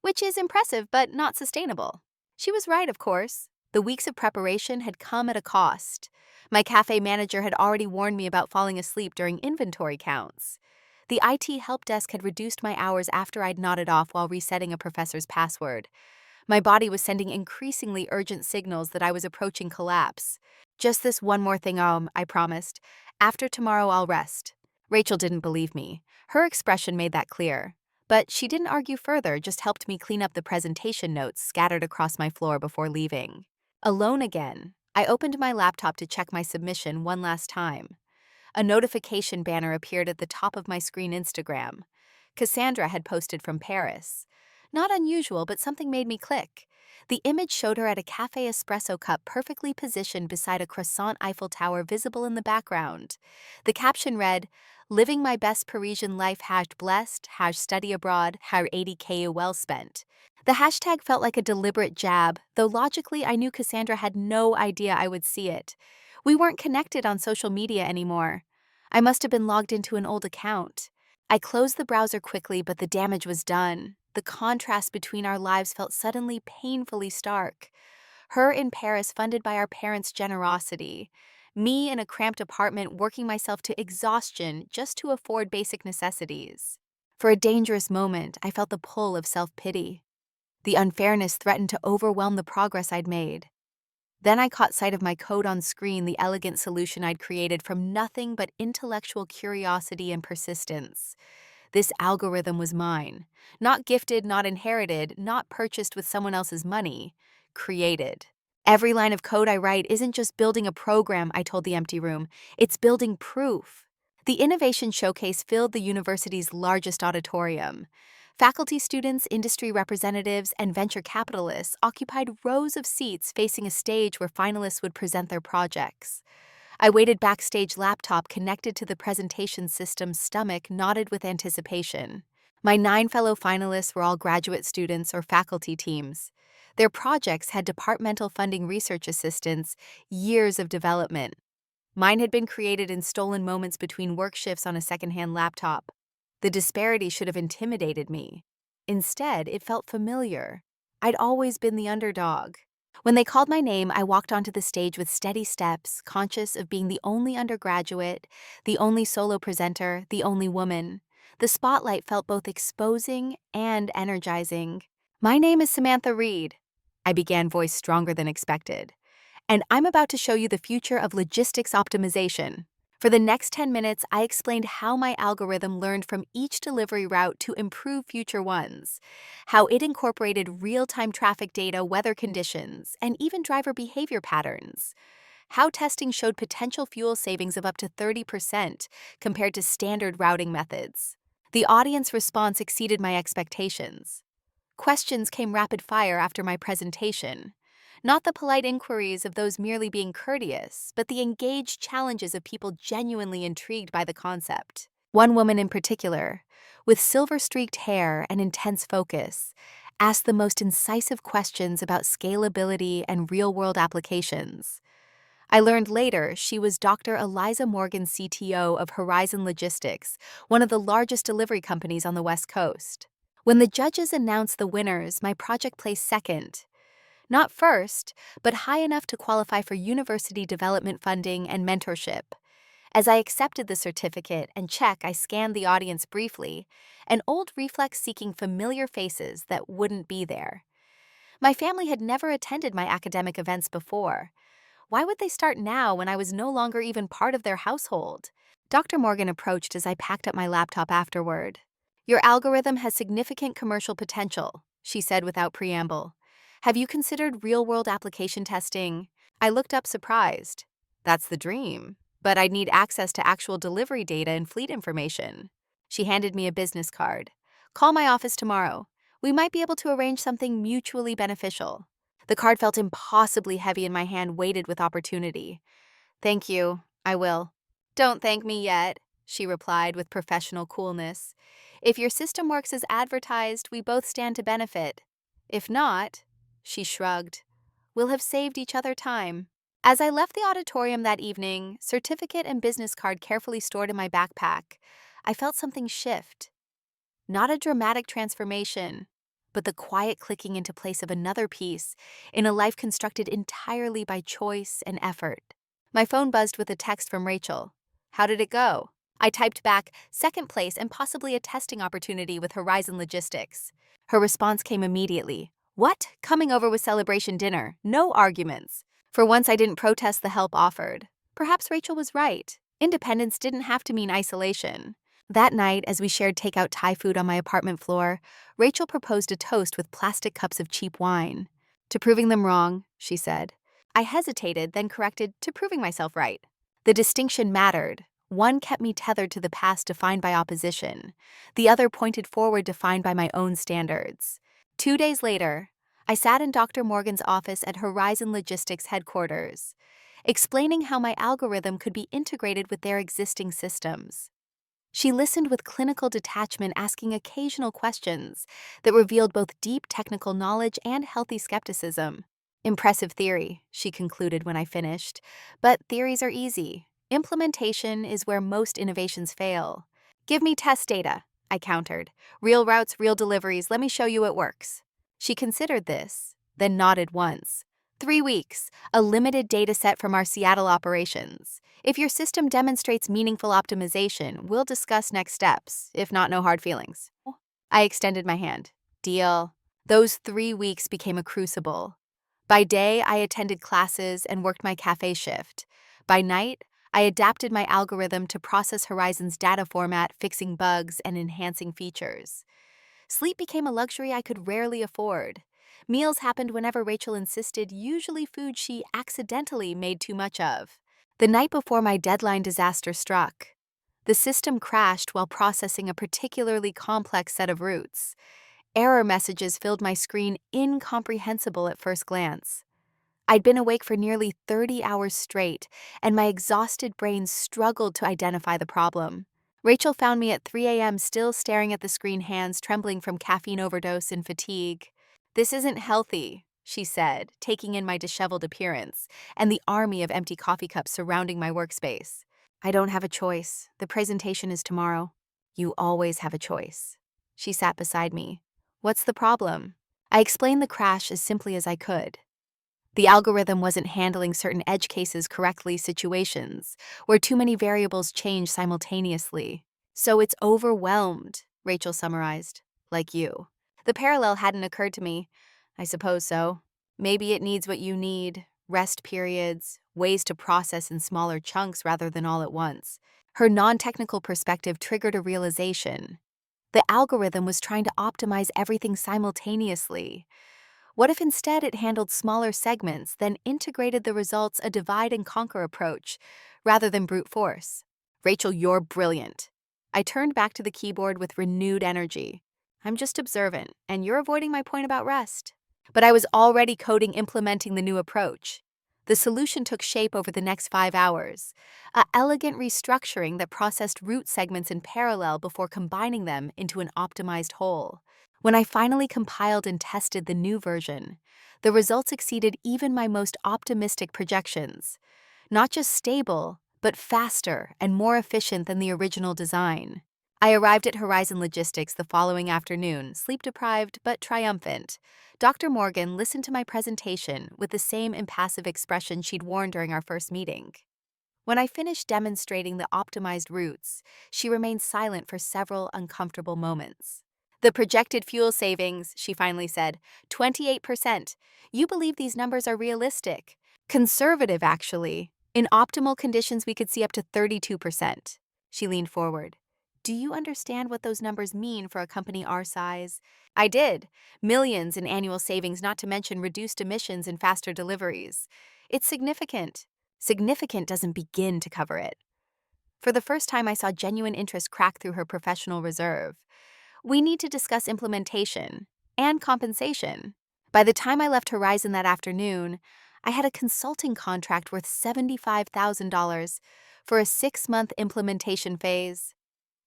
which is impressive but not sustainable. She was right, of course. The weeks of preparation had come at a cost. My cafe manager had already warned me about falling asleep during inventory counts. The IT help desk had reduced my hours after I'd nodded off while resetting a professor's password. My body was sending increasingly urgent signals that I was approaching collapse. "Just this one more thing, I promised. After tomorrow, I'll rest." Rachel didn't believe me. Her expression made that clear. But she didn't argue further, just helped me clean up the presentation notes scattered across my floor before leaving. Alone again, I opened my laptop to check my submission one last time. A notification banner appeared at the top of my screen. Instagram. Cassandra had posted from Paris. Not unusual, but something made me click. The image showed her at a cafe espresso cup perfectly positioned beside a croissant Eiffel Tower visible in the background. The caption read, "Living my best Parisian life, #blessed, #study abroad, #80K well spent." The hashtag felt like a deliberate jab, though logically I knew Cassandra had no idea I would see it. We weren't connected on social media anymore. I must have been logged into an old account. I closed the browser quickly, but the damage was done. The contrast between our lives felt suddenly painfully stark. Her in Paris, funded by our parents' generosity. Me in a cramped apartment, working myself to exhaustion just to afford basic necessities. For a dangerous moment, I felt the pull of self-pity. The unfairness threatened to overwhelm the progress I'd made. Then I caught sight of my code on screen, the elegant solution I'd created from nothing but intellectual curiosity and persistence. This algorithm was mine. Not gifted, not inherited, not purchased with someone else's money. Created. Every line of code I write isn't just building a program, I told the empty room. It's building proof. The innovation showcase filled the university's largest auditorium. Faculty, students, industry representatives, and venture capitalists occupied rows of seats facing a stage where finalists would present their projects. I waited backstage, laptop connected to the presentation system, stomach knotted with anticipation. My 9 fellow finalists were all graduate students or faculty teams. Their projects had departmental funding, research assistants, years of development. Mine had been created in stolen moments between work shifts on a secondhand laptop. The disparity should have intimidated me. Instead, it felt familiar. I'd always been the underdog. When they called my name, I walked onto the stage with steady steps, conscious of being the only undergraduate, the only solo presenter, the only woman. The spotlight felt both exposing and energizing. "My name is Samantha Reed," I began, voice stronger than expected. "And I'm about to show you the future of logistics optimization." For the next 10 minutes, I explained how my algorithm learned from each delivery route to improve future ones, how it incorporated real-time traffic data, weather conditions, and even driver behavior patterns, how testing showed potential fuel savings of up to 30% compared to standard routing methods. The audience response exceeded my expectations. Questions came rapid fire after my presentation. Not the polite inquiries of those merely being courteous, but the engaged challenges of people genuinely intrigued by the concept. One woman in particular, with silver-streaked hair and intense focus, asked the most incisive questions about scalability and real-world applications. I learned later she was Dr. Eliza Morgan, CTO of Horizon Logistics, one of the largest delivery companies on the West Coast. When the judges announced the winners, my project placed second. Not first, but high enough to qualify for university development funding and mentorship. As I accepted the certificate and check, I scanned the audience briefly, an old reflex seeking familiar faces that wouldn't be there. My family had never attended my academic events before. Why would they start now when I was no longer even part of their household? Dr. Morgan approached as I packed up my laptop afterward. Your algorithm has significant commercial potential, she said without preamble. Have you considered real-world application testing? I looked up surprised. That's the dream, but I'd need access to actual delivery data and fleet information. She handed me a business card. Call my office tomorrow. We might be able to arrange something mutually beneficial. The card felt impossibly heavy in my hand, weighted with opportunity. Thank you, I will. Don't thank me yet, she replied with professional coolness. If your system works as advertised, we both stand to benefit. If not, she shrugged, we'll have saved each other time. As I left the auditorium that evening, certificate and business card carefully stored in my backpack, I felt something shift. Not a dramatic transformation, but the quiet clicking into place of another piece in a life constructed entirely by choice and effort. My phone buzzed with a text from Rachel. How did it go? I typed back, second place and possibly a testing opportunity with Horizon Logistics. Her response came immediately. What? Coming over with celebration dinner. No arguments. For once, I didn't protest the help offered. Perhaps Rachel was right. Independence didn't have to mean isolation. That night, as we shared takeout Thai food on my apartment floor, Rachel proposed a toast with plastic cups of cheap wine. To proving them wrong, she said. I hesitated, then corrected to proving myself right. The distinction mattered. One kept me tethered to the past defined by opposition. The other pointed forward defined by my own standards. 2 days later, I sat in Dr. Morgan's office at Horizon Logistics headquarters, explaining how my algorithm could be integrated with their existing systems. She listened with clinical detachment, asking occasional questions that revealed both deep technical knowledge and healthy skepticism. Impressive theory, she concluded when I finished, but theories are easy. Implementation is where most innovations fail. Give me test data, I countered. Real routes, real deliveries, let me show you it works. She considered this, then nodded once. 3 weeks, a limited data set from our Seattle operations. If your system demonstrates meaningful optimization, we'll discuss next steps, if not, no hard feelings. I extended my hand. Deal. Those 3 weeks became a crucible. By day, I attended classes and worked my cafe shift. By night, I adapted my algorithm to process Horizon's data format, fixing bugs and enhancing features. Sleep became a luxury I could rarely afford. Meals happened whenever Rachel insisted, usually food she accidentally made too much of. The night before my deadline, disaster struck. The system crashed while processing a particularly complex set of routes. Error messages filled my screen, incomprehensible at first glance. I'd been awake for nearly 30 hours straight, and my exhausted brain struggled to identify the problem. Rachel found me at 3 a.m. still staring at the screen, hands trembling from caffeine overdose and fatigue. This isn't healthy, she said, taking in my disheveled appearance and the army of empty coffee cups surrounding my workspace. I don't have a choice. The presentation is tomorrow. You always have a choice. She sat beside me. What's the problem? I explained the crash as simply as I could. The algorithm wasn't handling certain edge cases correctly, situations where too many variables change simultaneously. So it's overwhelmed, Rachel summarized. Like you. The parallel hadn't occurred to me. I suppose so. Maybe it needs what you need, rest periods, ways to process in smaller chunks rather than all at once. Her non-technical perspective triggered a realization. The algorithm was trying to optimize everything simultaneously. What if instead it handled smaller segments, then integrated the results, a divide-and-conquer approach, rather than brute force? Rachel, you're brilliant. I turned back to the keyboard with renewed energy. I'm just observant, and you're avoiding my point about rest. But I was already coding, implementing the new approach. The solution took shape over the next 5 hours, an elegant restructuring that processed route segments in parallel before combining them into an optimized whole. When I finally compiled and tested the new version, the results exceeded even my most optimistic projections. Not just stable, but faster and more efficient than the original design. I arrived at Horizon Logistics the following afternoon, sleep-deprived but triumphant. Dr. Morgan listened to my presentation with the same impassive expression she'd worn during our first meeting. When I finished demonstrating the optimized routes, she remained silent for several uncomfortable moments. The projected fuel savings, she finally said, 28%. You believe these numbers are realistic? Conservative, actually. In optimal conditions, we could see up to 32%. She leaned forward. Do you understand what those numbers mean for a company our size? I did. Millions in annual savings, not to mention reduced emissions and faster deliveries. It's significant. Significant doesn't begin to cover it. For the first time, I saw genuine interest crack through her professional reserve. We need to discuss implementation and compensation. By the time I left Horizon that afternoon, I had a consulting contract worth $75,000 for a 6-month implementation phase.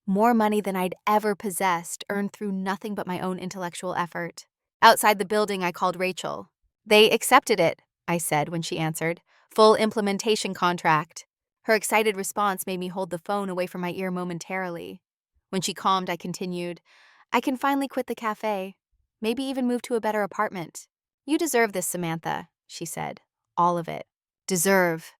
More money than I'd ever possessed, earned through nothing but my own intellectual effort. Outside the building, I called Rachel. They accepted it, I said when she answered. Full implementation contract. Her excited response made me hold the phone away from my ear momentarily. When she calmed, I continued, I can finally quit the cafe. Maybe even move to a better apartment. You deserve this, Samantha, she said. All of it. Deserve.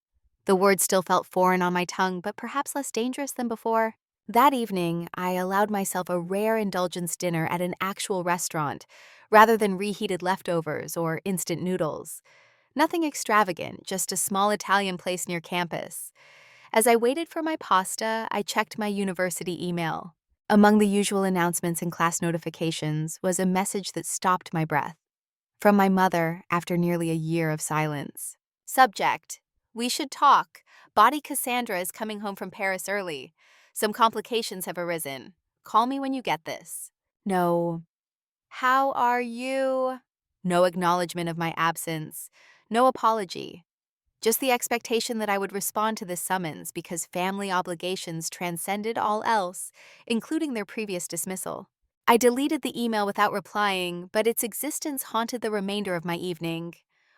The word still felt foreign on my tongue, but perhaps less dangerous than before. That evening, I allowed myself a rare indulgence dinner at an actual restaurant, rather than reheated leftovers or instant noodles. Nothing extravagant, just a small Italian place near campus. As I waited for my pasta, I checked my university email. Among the usual announcements and class notifications was a message that stopped my breath. From my mother, after nearly a year of silence. Subject: We should talk. Body Cassandra is coming home from Paris early. Some complications have arisen. Call me when you get this. No. How are you? No acknowledgement of my absence. No apology. Just the expectation that I would respond to this summons because family obligations transcended all else, including their previous dismissal. I deleted the email without replying, but its existence haunted the remainder of my evening.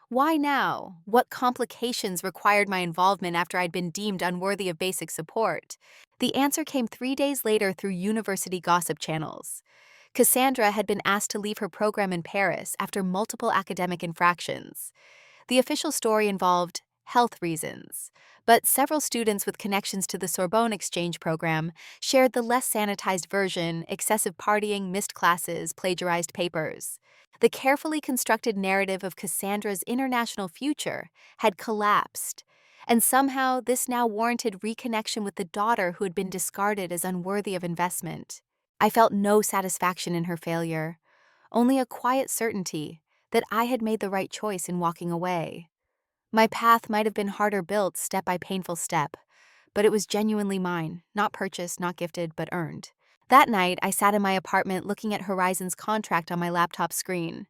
Why now? What complications required my involvement after I'd been deemed unworthy of basic support? The answer came 3 days later through university gossip channels. Cassandra had been asked to leave her program in Paris after multiple academic infractions. The official story involved health reasons, but several students with connections to the Sorbonne exchange program shared the less sanitized version: excessive partying, missed classes, plagiarized papers. The carefully constructed narrative of Cassandra's international future had collapsed, and somehow this now warranted reconnection with the daughter who had been discarded as unworthy of investment. I felt no satisfaction in her failure, only a quiet certainty that I had made the right choice in walking away. My path might have been harder built step by painful step, but it was genuinely mine, not purchased, not gifted, but earned. That night, I sat in my apartment looking at Horizon's contract on my laptop screen.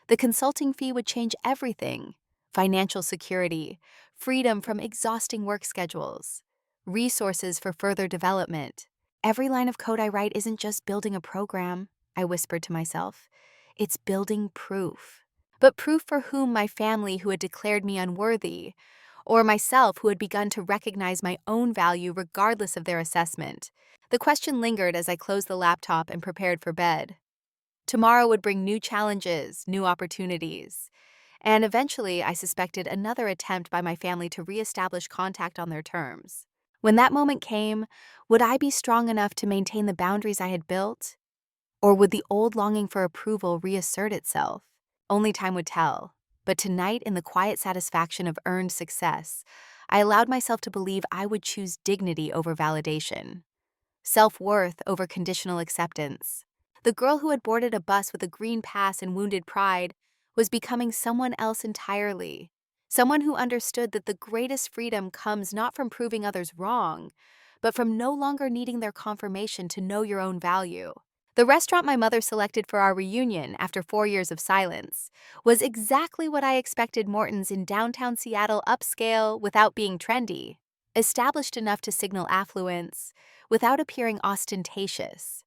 The consulting fee would change everything: financial security, freedom from exhausting work schedules, resources for further development. Every line of code I write isn't just building a program, I whispered to myself. It's building proof. But proof for whom? My family, who had declared me unworthy, or myself, who had begun to recognize my own value regardless of their assessment? The question lingered as I closed the laptop and prepared for bed. Tomorrow would bring new challenges, new opportunities, and eventually, I suspected, another attempt by my family to reestablish contact on their terms. When that moment came, would I be strong enough to maintain the boundaries I had built? Or would the old longing for approval reassert itself? Only time would tell. But tonight, in the quiet satisfaction of earned success, I allowed myself to believe I would choose dignity over validation, self-worth over conditional acceptance. The girl who had boarded a bus with a green pass and wounded pride was becoming someone else entirely. Someone who understood that the greatest freedom comes not from proving others wrong, but from no longer needing their confirmation to know your own value. The restaurant my mother selected for our reunion after 4 years of silence was exactly what I expected: Morton's in downtown Seattle, upscale without being trendy, established enough to signal affluence without appearing ostentatious.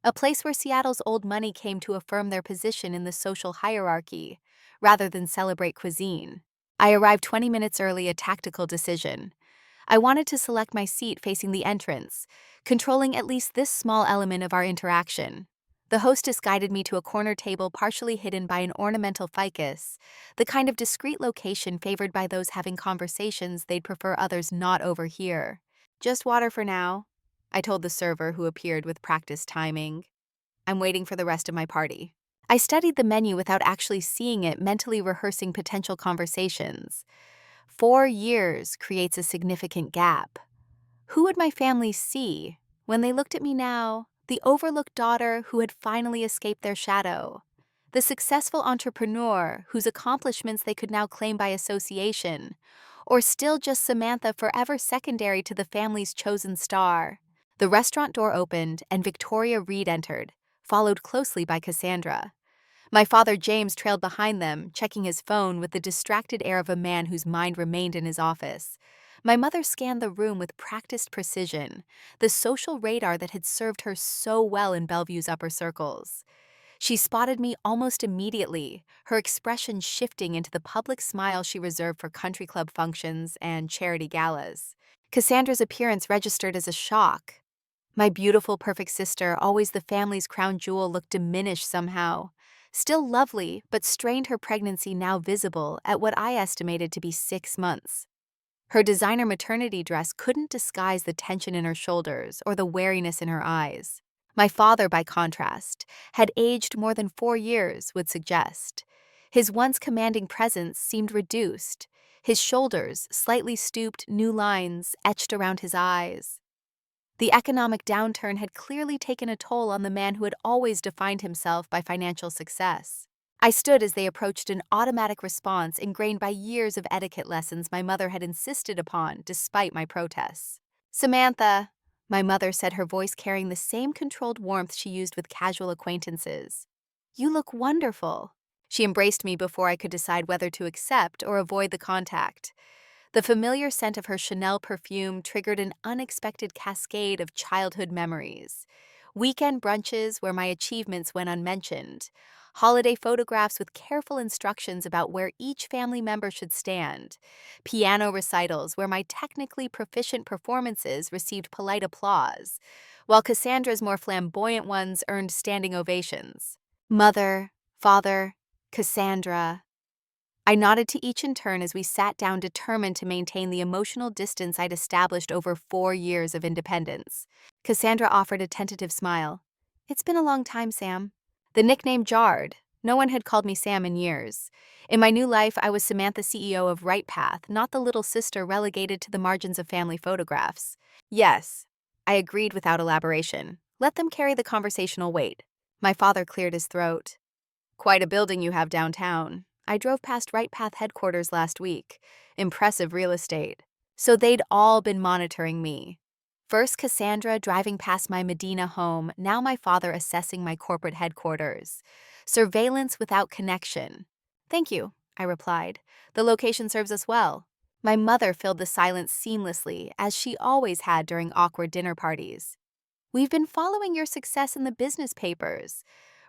A place where Seattle's old money came to affirm their position in the social hierarchy rather than celebrate cuisine. I arrived 20 minutes early, a tactical decision. I wanted to select my seat facing the entrance, controlling at least this small element of our interaction. The hostess guided me to a corner table partially hidden by an ornamental ficus, the kind of discreet location favored by those having conversations they'd prefer others not overhear. Just water for now, I told the server, who appeared with practiced timing. I'm waiting for the rest of my party. I studied the menu without actually seeing it, mentally rehearsing potential conversations. 4 years creates a significant gap. Who would my family see when they looked at me now? The overlooked daughter who had finally escaped their shadow. The successful entrepreneur whose accomplishments they could now claim by association. Or still just Samantha, forever secondary to the family's chosen star. The restaurant door opened and Victoria Reed entered, followed closely by Cassandra. My father James trailed behind them, checking his phone with the distracted air of a man whose mind remained in his office. My mother scanned the room with practiced precision, the social radar that had served her so well in Bellevue's upper circles. She spotted me almost immediately, her expression shifting into the public smile she reserved for country club functions and charity galas. Cassandra's appearance registered as a shock. My beautiful, perfect sister, always the family's crown jewel, looked diminished somehow. Still lovely, but strained, her pregnancy now visible at what I estimated to be 6 months. Her designer maternity dress couldn't disguise the tension in her shoulders or the wariness in her eyes. My father, by contrast, had aged more than 4 years, would suggest. His once commanding presence seemed reduced, his shoulders slightly stooped, new lines etched around his eyes. The economic downturn had clearly taken a toll on the man who had always defined himself by financial success. I stood as they approached, an automatic response ingrained by years of etiquette lessons my mother had insisted upon despite my protests. "Samantha," my mother said, her voice carrying the same controlled warmth she used with casual acquaintances. "You look wonderful." She embraced me before I could decide whether to accept or avoid the contact. The familiar scent of her Chanel perfume triggered an unexpected cascade of childhood memories. Weekend brunches where my achievements went unmentioned. Holiday photographs with careful instructions about where each family member should stand. Piano recitals where my technically proficient performances received polite applause, while Cassandra's more flamboyant ones earned standing ovations. Mother, father, Cassandra. I nodded to each in turn as we sat down, determined to maintain the emotional distance I'd established over 4 years of independence. Cassandra offered a tentative smile. "It's been a long time, Sam." The nickname jarred. No one had called me Sam in years. In my new life, I was Samantha, CEO of Right Path, not the little sister relegated to the margins of family photographs. "Yes," I agreed without elaboration. Let them carry the conversational weight. My father cleared his throat. "Quite a building you have downtown. I drove past Right Path headquarters last week. Impressive real estate." So they'd all been monitoring me. First Cassandra driving past my Medina home, now my father assessing my corporate headquarters. Surveillance without connection. "Thank you," I replied. "The location serves us well." My mother filled the silence seamlessly, as she always had during awkward dinner parties. "We've been following your success in the business papers.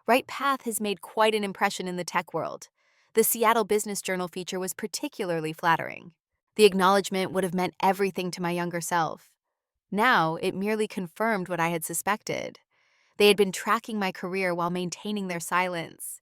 Right Path has made quite an impression in the tech world. The Seattle Business Journal feature was particularly flattering." The acknowledgement would have meant everything to my younger self. Now, it merely confirmed what I had suspected. They had been tracking my career while maintaining their silence.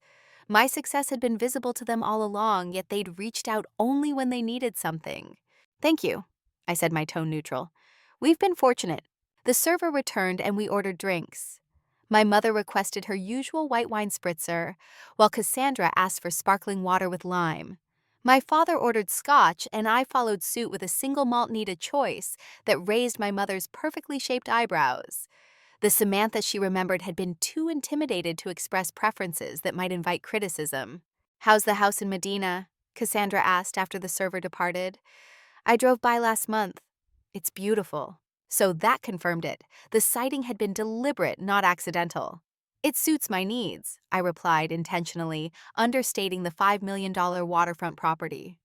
My success had been visible to them all along, yet they'd reached out only when they needed something. "Thank you," I said, my tone neutral. "We've been fortunate." The server returned and we ordered drinks. My mother requested her usual white wine spritzer, while Cassandra asked for sparkling water with lime. My father ordered scotch, and I followed suit with a single malt Nita choice that raised my mother's perfectly shaped eyebrows. The Samantha she remembered had been too intimidated to express preferences that might invite criticism. "How's the house in Medina?" Cassandra asked after the server departed. "I drove by last month. It's beautiful." So that confirmed it. The sighting had been deliberate, not accidental. "It suits my needs," I replied intentionally, understating the $5 million waterfront property.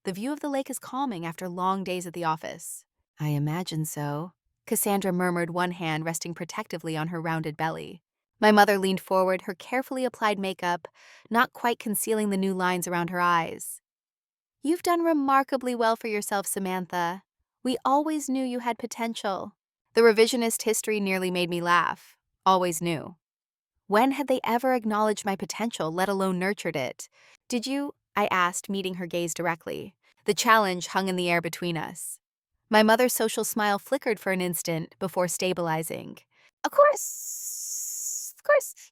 "The view of the lake is calming after long days at the office." "I imagine so," Cassandra murmured, one hand resting protectively on her rounded belly. My mother leaned forward, her carefully applied makeup not quite concealing the new lines around her eyes. "You've done remarkably well for yourself, Samantha. We always knew you had potential." The revisionist history nearly made me laugh. Always knew. When had they ever acknowledged my potential, let alone nurtured it? "Did you?" I asked, meeting her gaze directly. The challenge hung in the air between us. My mother's social smile flickered for an instant before stabilizing. Of course,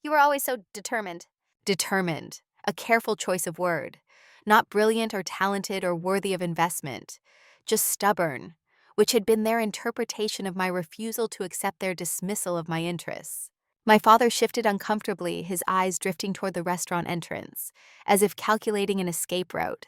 you were always so determined." Determined, a careful choice of word. Not brilliant or talented or worthy of investment. Just stubborn. which had been their interpretation of my refusal to accept their dismissal of my interests. My father shifted uncomfortably, his eyes drifting toward the restaurant entrance, as if calculating an escape route.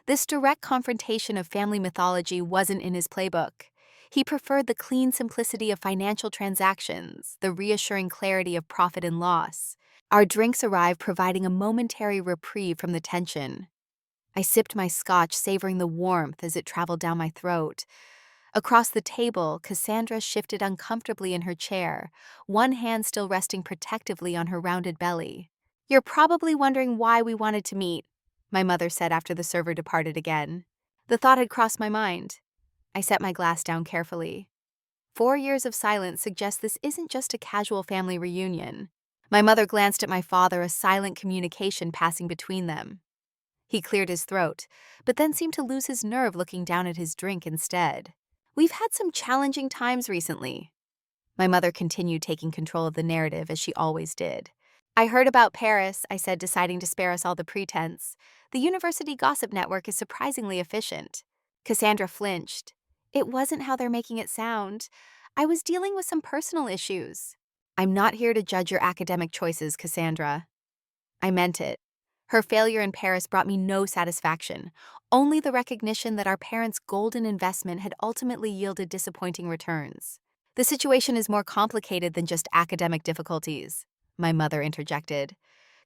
This direct confrontation of family mythology wasn't in his playbook. He preferred the clean simplicity of financial transactions, the reassuring clarity of profit and loss. Our drinks arrived, providing a momentary reprieve from the tension. I sipped my scotch, savoring the warmth as it traveled down my throat. Across the table, Cassandra shifted uncomfortably in her chair, one hand still resting protectively on her rounded belly. "You're probably wondering why we wanted to meet," my mother said after the server departed again. The thought had crossed my mind. I set my glass down carefully. 4 years of silence suggest this isn't just a casual family reunion. My mother glanced at my father, a silent communication passing between them. He cleared his throat, but then seemed to lose his nerve, looking down at his drink instead. "We've had some challenging times recently." My mother continued, taking control of the narrative as she always did. "I heard about Paris," I said, deciding to spare us all the pretense. "The university gossip network is surprisingly efficient." Cassandra flinched. "It wasn't how they're making it sound. I was dealing with some personal issues." "I'm not here to judge your academic choices, Cassandra." I meant it. Her failure in Paris brought me no satisfaction, only the recognition that our parents' golden investment had ultimately yielded disappointing returns. "The situation is more complicated than just academic difficulties," my mother interjected.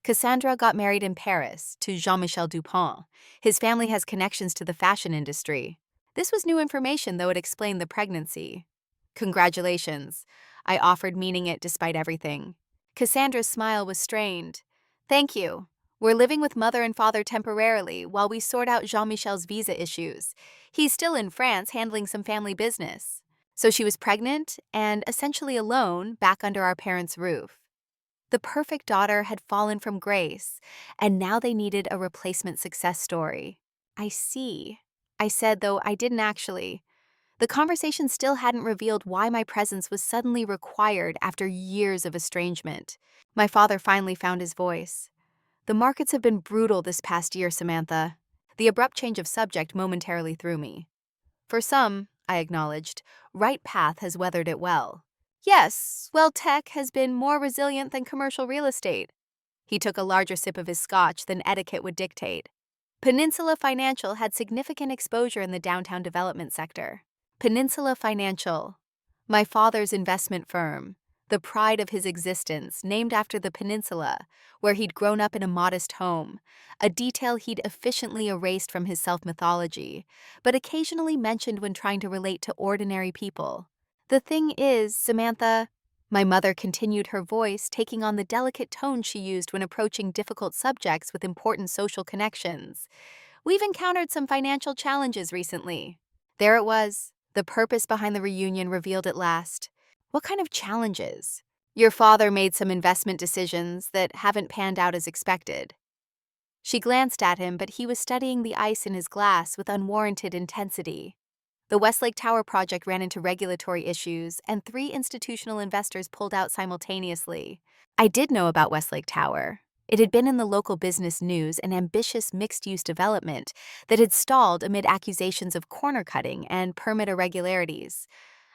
"Cassandra got married in Paris to Jean-Michel Dupont. His family has connections to the fashion industry." This was new information, though it explained the pregnancy. "Congratulations," I offered, meaning it despite everything. Cassandra's smile was strained. "Thank you. We're living with mother and father temporarily while we sort out Jean-Michel's visa issues. He's still in France handling some family business." So she was pregnant and essentially alone, back under our parents' roof. The perfect daughter had fallen from grace, and now they needed a replacement success story. "I see," I said, though I didn't actually. The conversation still hadn't revealed why my presence was suddenly required after years of estrangement. My father finally found his voice. "The markets have been brutal this past year, Samantha." The abrupt change of subject momentarily threw me. "For some," I acknowledged, "right path has weathered it well." "Yes, well, tech has been more resilient than commercial real estate." He took a larger sip of his scotch than etiquette would dictate. "Peninsula Financial had significant exposure in the downtown development sector." Peninsula Financial, my father's investment firm, the pride of his existence, named after the peninsula, where he'd grown up in a modest home, a detail he'd efficiently erased from his self-mythology, but occasionally mentioned when trying to relate to ordinary people. "The thing is, Samantha," my mother continued, her voice taking on the delicate tone she used when approaching difficult subjects with important social connections, "we've encountered some financial challenges recently." There it was, the purpose behind the reunion revealed at last. "What kind of challenges?" "Your father made some investment decisions that haven't panned out as expected." She glanced at him, but he was studying the ice in his glass with unwarranted intensity. "The Westlake Tower project ran into regulatory issues, and 3 institutional investors pulled out simultaneously." I did know about Westlake Tower. It had been in the local business news, an ambitious mixed-use development that had stalled amid accusations of corner cutting and permit irregularities.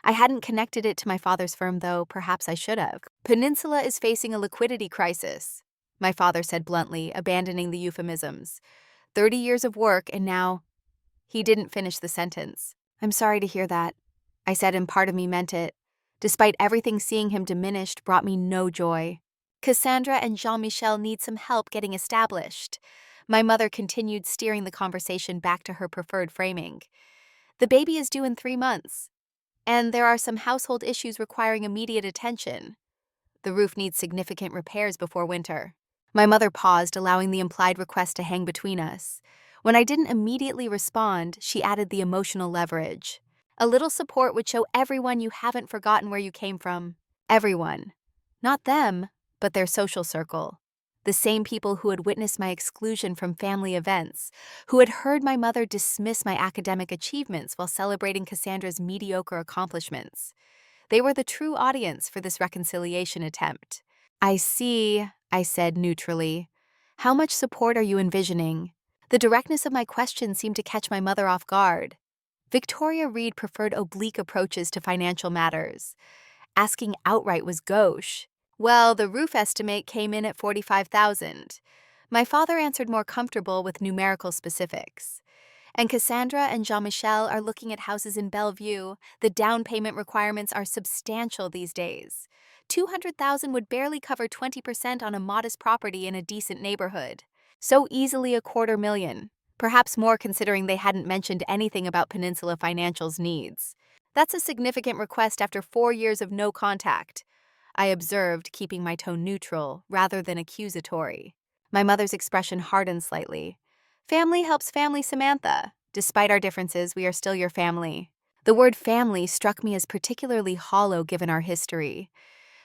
I hadn't connected it to my father's firm, though perhaps I should have. "Peninsula is facing a liquidity crisis," my father said bluntly, abandoning the euphemisms. 30 years of work, and now— He didn't finish the sentence. "I'm sorry to hear that," I said, and part of me meant it. Despite everything, seeing him diminished brought me no joy. "Cassandra and Jean-Michel need some help getting established." My mother continued, steering the conversation back to her preferred framing. "The baby is due in 3 months, and there are some household issues requiring immediate attention. The roof needs significant repairs before winter." My mother paused, allowing the implied request to hang between us. When I didn't immediately respond, she added the emotional leverage. "A little support would show everyone you haven't forgotten where you came from." Everyone. Not them, but their social circle. The same people who had witnessed my exclusion from family events, who had heard my mother dismiss my academic achievements while celebrating Cassandra's mediocre accomplishments. They were the true audience for this reconciliation attempt. "I see," I said neutrally. "How much support are you envisioning?" The directness of my question seemed to catch my mother off guard. Victoria Reed preferred oblique approaches to financial matters. Asking outright was gauche. Well, the roof estimate came in at 45,000. My father answered more comfortable with numerical specifics. And Cassandra and Jean-Michel are looking at houses in Bellevue. The down payment requirements are substantial these days. 200,000 would barely cover 20% on a modest property in a decent neighborhood. So easily a $250,000. Perhaps more considering they hadn't mentioned anything about Peninsula Financial's needs. That's a significant request after 4 years of no contact, I observed, keeping my tone neutral rather than accusatory. My mother's expression hardened slightly. Family helps family, Samantha. Despite our differences, we are still your family. The word family struck me as particularly hollow given our history.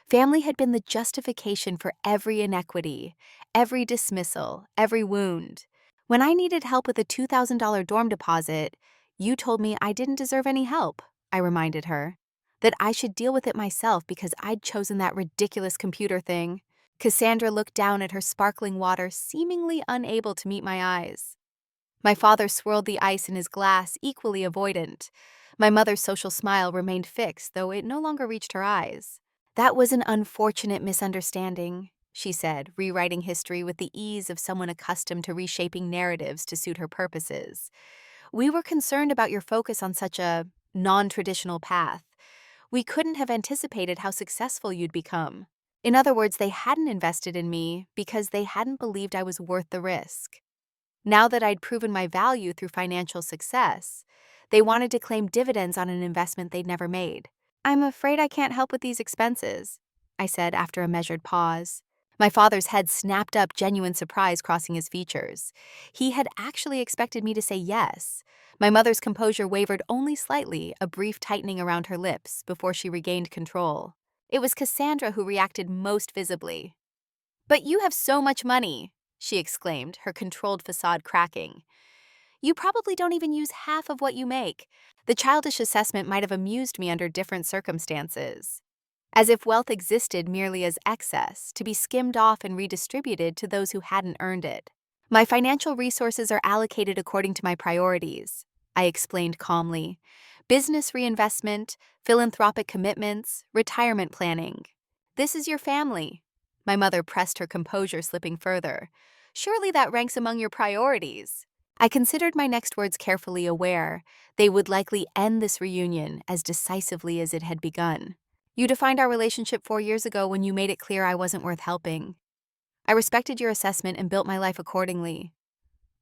Family had been the justification for every inequity, every dismissal, every wound. When I needed help with a $2,000 dorm deposit, you told me I didn't deserve any help, I reminded her. That I should deal with it myself because I'd chosen that ridiculous computer thing. Cassandra looked down at her sparkling water, seemingly unable to meet my eyes. My father swirled the ice in his glass, equally avoidant. My mother's social smile remained fixed, though it no longer reached her eyes. That was an unfortunate misunderstanding, she said, rewriting history with the ease of someone accustomed to reshaping narratives to suit her purposes. We were concerned about your focus on such a non-traditional path. We couldn't have anticipated how successful you'd become. In other words, they hadn't invested in me because they hadn't believed I was worth the risk. Now that I'd proven my value through financial success, they wanted to claim dividends on an investment they'd never made. I'm afraid I can't help with these expenses, I said after a measured pause. My father's head snapped up, genuine surprise crossing his features. He had actually expected me to say yes. My mother's composure wavered only slightly, a brief tightening around her lips, before she regained control. It was Cassandra who reacted most visibly. "But you have so much money," she exclaimed, her controlled facade cracking. "You probably don't even use half of what you make." The childish assessment might have amused me under different circumstances. As if wealth existed merely as excess, to be skimmed off and redistributed to those who hadn't earned it. My financial resources are allocated according to my priorities, I explained calmly. Business reinvestment, philanthropic commitments, retirement planning. This is your family. My mother pressed her composure, slipping further. Surely that ranks among your priorities. I considered my next words carefully, aware they would likely end this reunion as decisively as it had begun. You defined our relationship 4 years ago when you made it clear I wasn't worth helping. I respected your assessment and built my life accordingly.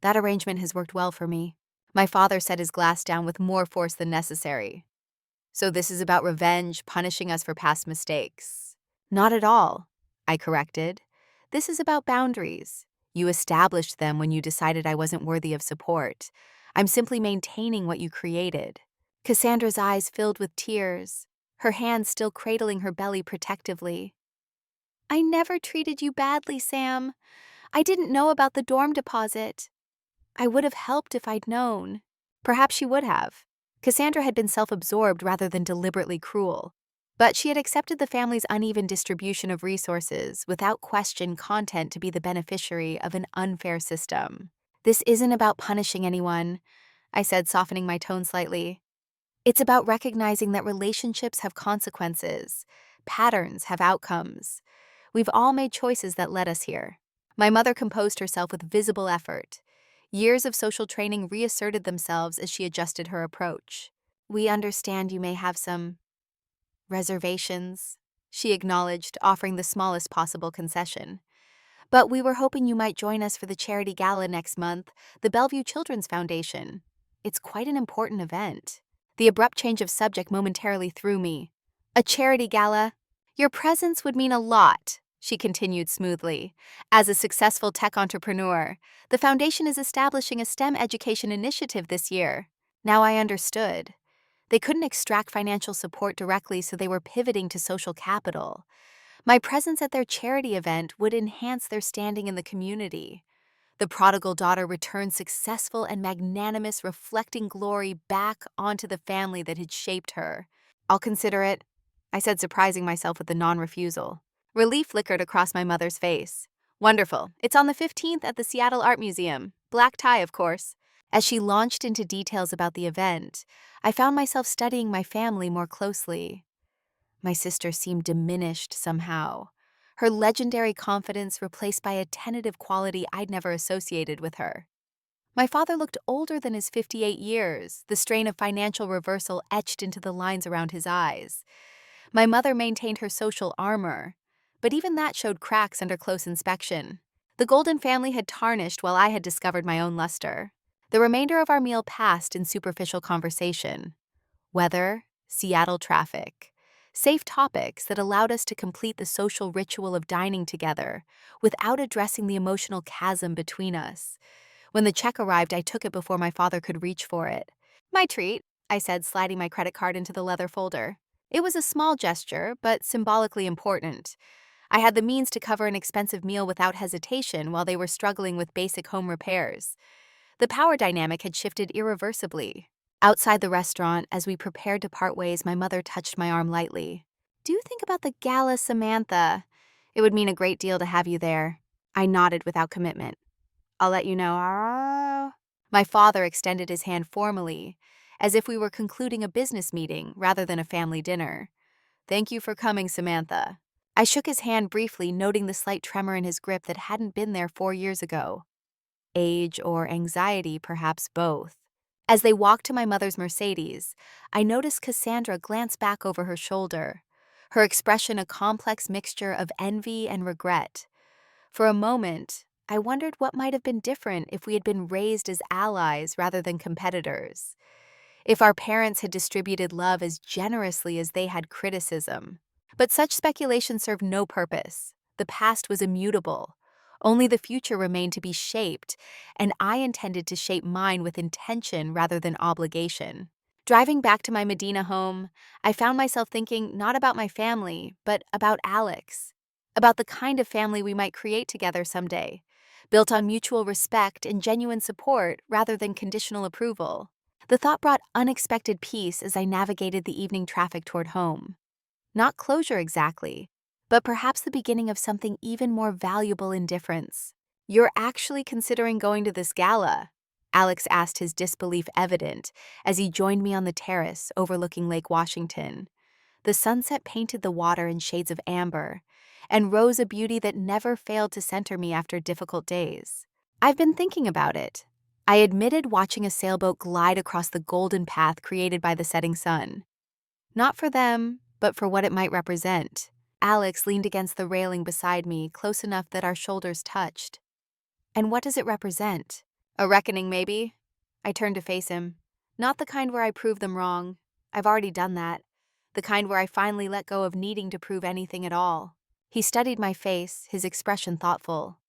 That arrangement has worked well for me. My father set his glass down with more force than necessary. So this is about revenge, punishing us for past mistakes. Not at all, I corrected. This is about boundaries. You established them when you decided I wasn't worthy of support. I'm simply maintaining what you created. Cassandra's eyes filled with tears, her hands still cradling her belly protectively. I never treated you badly, Sam. I didn't know about the dorm deposit. I would have helped if I'd known. Perhaps she would have. Cassandra had been self-absorbed rather than deliberately cruel. But she had accepted the family's uneven distribution of resources, without question content to be the beneficiary of an unfair system. This isn't about punishing anyone, I said, softening my tone slightly. It's about recognizing that relationships have consequences, patterns have outcomes. We've all made choices that led us here. My mother composed herself with visible effort. Years of social training reasserted themselves as she adjusted her approach. We understand you may have some reservations, she acknowledged, offering the smallest possible concession. But we were hoping you might join us for the charity gala next month, the Bellevue Children's Foundation. It's quite an important event. The abrupt change of subject momentarily threw me. A charity gala? Your presence would mean a lot, she continued smoothly. As a successful tech entrepreneur, the foundation is establishing a STEM education initiative this year. Now I understood. They couldn't extract financial support directly, so they were pivoting to social capital. My presence at their charity event would enhance their standing in the community. The prodigal daughter returned successful and magnanimous, reflecting glory back onto the family that had shaped her. I'll consider it, I said, surprising myself with the non-refusal. Relief flickered across my mother's face. Wonderful. It's on the 15th at the Seattle Art Museum. Black tie, of course. As she launched into details about the event, I found myself studying my family more closely. My sister seemed diminished somehow, her legendary confidence replaced by a tentative quality I'd never associated with her. My father looked older than his 58 years, the strain of financial reversal etched into the lines around his eyes. My mother maintained her social armor, but even that showed cracks under close inspection. The Golden family had tarnished while I had discovered my own luster. The remainder of our meal passed in superficial conversation. Weather, Seattle traffic. Safe topics that allowed us to complete the social ritual of dining together without addressing the emotional chasm between us. When the check arrived, I took it before my father could reach for it. "My treat," I said, sliding my credit card into the leather folder. It was a small gesture, but symbolically important. I had the means to cover an expensive meal without hesitation while they were struggling with basic home repairs. The power dynamic had shifted irreversibly. Outside the restaurant, as we prepared to part ways, my mother touched my arm lightly. "Do you think about the gala, Samantha? It would mean a great deal to have you there." I nodded without commitment. "I'll let you know." My father extended his hand formally, as if we were concluding a business meeting rather than a family dinner. "Thank you for coming, Samantha." I shook his hand briefly, noting the slight tremor in his grip that hadn't been there 4 years ago. Age or anxiety, perhaps both. As they walked to my mother's Mercedes, I noticed Cassandra glance back over her shoulder, her expression a complex mixture of envy and regret. For a moment, I wondered what might have been different if we had been raised as allies rather than competitors. If our parents had distributed love as generously as they had criticism. But such speculation served no purpose. The past was immutable. Only the future remained to be shaped, and I intended to shape mine with intention rather than obligation. Driving back to my Medina home, I found myself thinking not about my family, but about Alex. About the kind of family we might create together someday, built on mutual respect and genuine support rather than conditional approval. The thought brought unexpected peace as I navigated the evening traffic toward home. Not closure exactly, but perhaps the beginning of something even more valuable in difference. "You're actually considering going to this gala?" Alex asked, his disbelief evident, as he joined me on the terrace overlooking Lake Washington. The sunset painted the water in shades of amber, and rose a beauty that never failed to center me after difficult days. "I've been thinking about it," I admitted, watching a sailboat glide across the golden path created by the setting sun. "Not for them, but for what it might represent." Alex leaned against the railing beside me, close enough that our shoulders touched. "And what does it represent?" "A reckoning, maybe?" I turned to face him. "Not the kind where I prove them wrong. I've already done that. The kind where I finally let go of needing to prove anything at all." He studied my face, his expression thoughtful.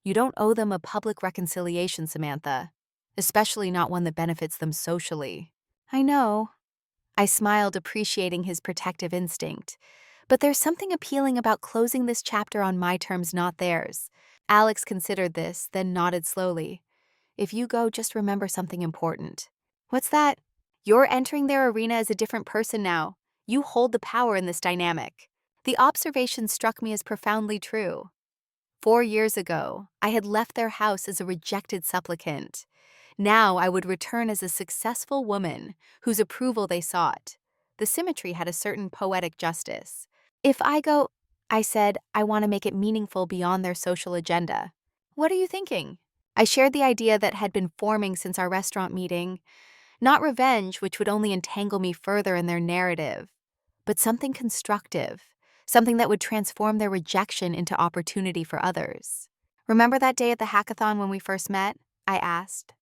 "You don't owe them a public reconciliation, Samantha. Especially not one that benefits them socially." "I know." I smiled, appreciating his protective instinct. "But there's something appealing about closing this chapter on my terms, not theirs." Alex considered this, then nodded slowly. "If you go, just remember something important." "What's that?" "You're entering their arena as a different person now. You hold the power in this dynamic." The observation struck me as profoundly true. 4 years ago, I had left their house as a rejected supplicant. Now I would return as a successful woman whose approval they sought. The symmetry had a certain poetic justice. "If I go," I said, "I want to make it meaningful beyond their social agenda." "What are you thinking?" I shared the idea that had been forming since our restaurant meeting. Not revenge, which would only entangle me further in their narrative, but something constructive, something that would transform their rejection into opportunity for others. "Remember that day at the hackathon when we first met?" I asked.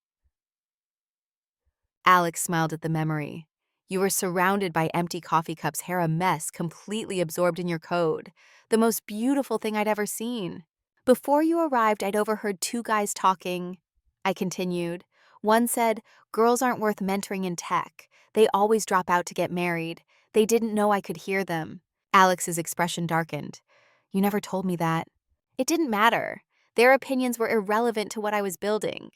Alex smiled at the memory. "You were surrounded by empty coffee cups, hair a mess, completely absorbed in your code. The most beautiful thing I'd ever seen. Before you arrived, I'd overheard two guys talking." I continued. "One said, 'Girls aren't worth mentoring in tech. They always drop out to get married.' They didn't know I could hear them." Alex's expression darkened. "You never told me that." "It didn't matter. Their opinions were irrelevant to what I was building."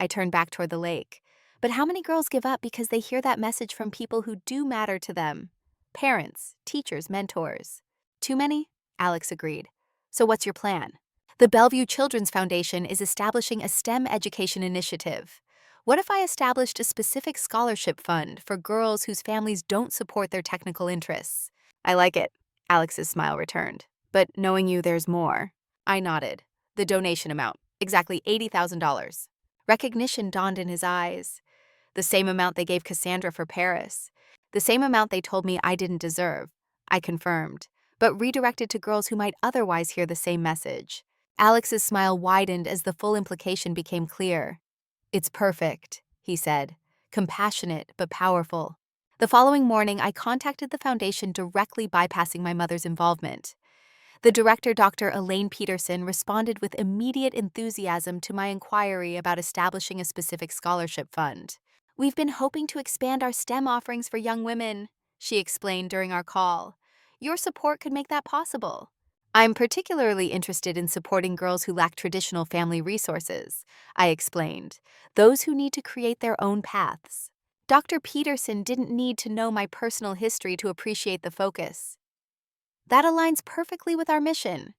I turned back toward the lake. "But how many girls give up because they hear that message from people who do matter to them? Parents, teachers, mentors." "Too many?" Alex agreed. "So what's your plan?" "The Bellevue Children's Foundation is establishing a STEM education initiative. What if I established a specific scholarship fund for girls whose families don't support their technical interests? I like it, Alex's smile returned. But knowing you, there's more. I nodded. The donation amount, exactly $80,000. Recognition dawned in his eyes. The same amount they gave Cassandra for Paris. The same amount they told me I didn't deserve. I confirmed, but redirected to girls who might otherwise hear the same message. Alex's smile widened as the full implication became clear. It's perfect, he said, compassionate but powerful. The following morning, I contacted the foundation directly bypassing my mother's involvement. The director, Dr. Elaine Peterson, responded with immediate enthusiasm to my inquiry about establishing a specific scholarship fund. We've been hoping to expand our STEM offerings for young women, she explained during our call. Your support could make that possible. I'm particularly interested in supporting girls who lack traditional family resources, I explained, those who need to create their own paths. Dr. Peterson didn't need to know my personal history to appreciate the focus. That aligns perfectly with our mission.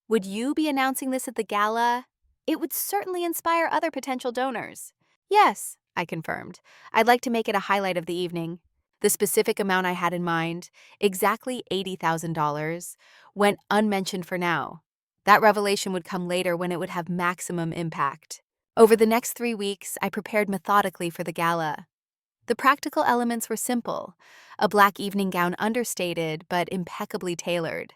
Would you be announcing this at the gala? It would certainly inspire other potential donors. Yes, I confirmed. I'd like to make it a highlight of the evening. The specific amount I had in mind, exactly $80,000, went unmentioned for now. That revelation would come later when it would have maximum impact. Over the next 3 weeks, I prepared methodically for the gala. The practical elements were simple: a black evening gown understated but impeccably tailored,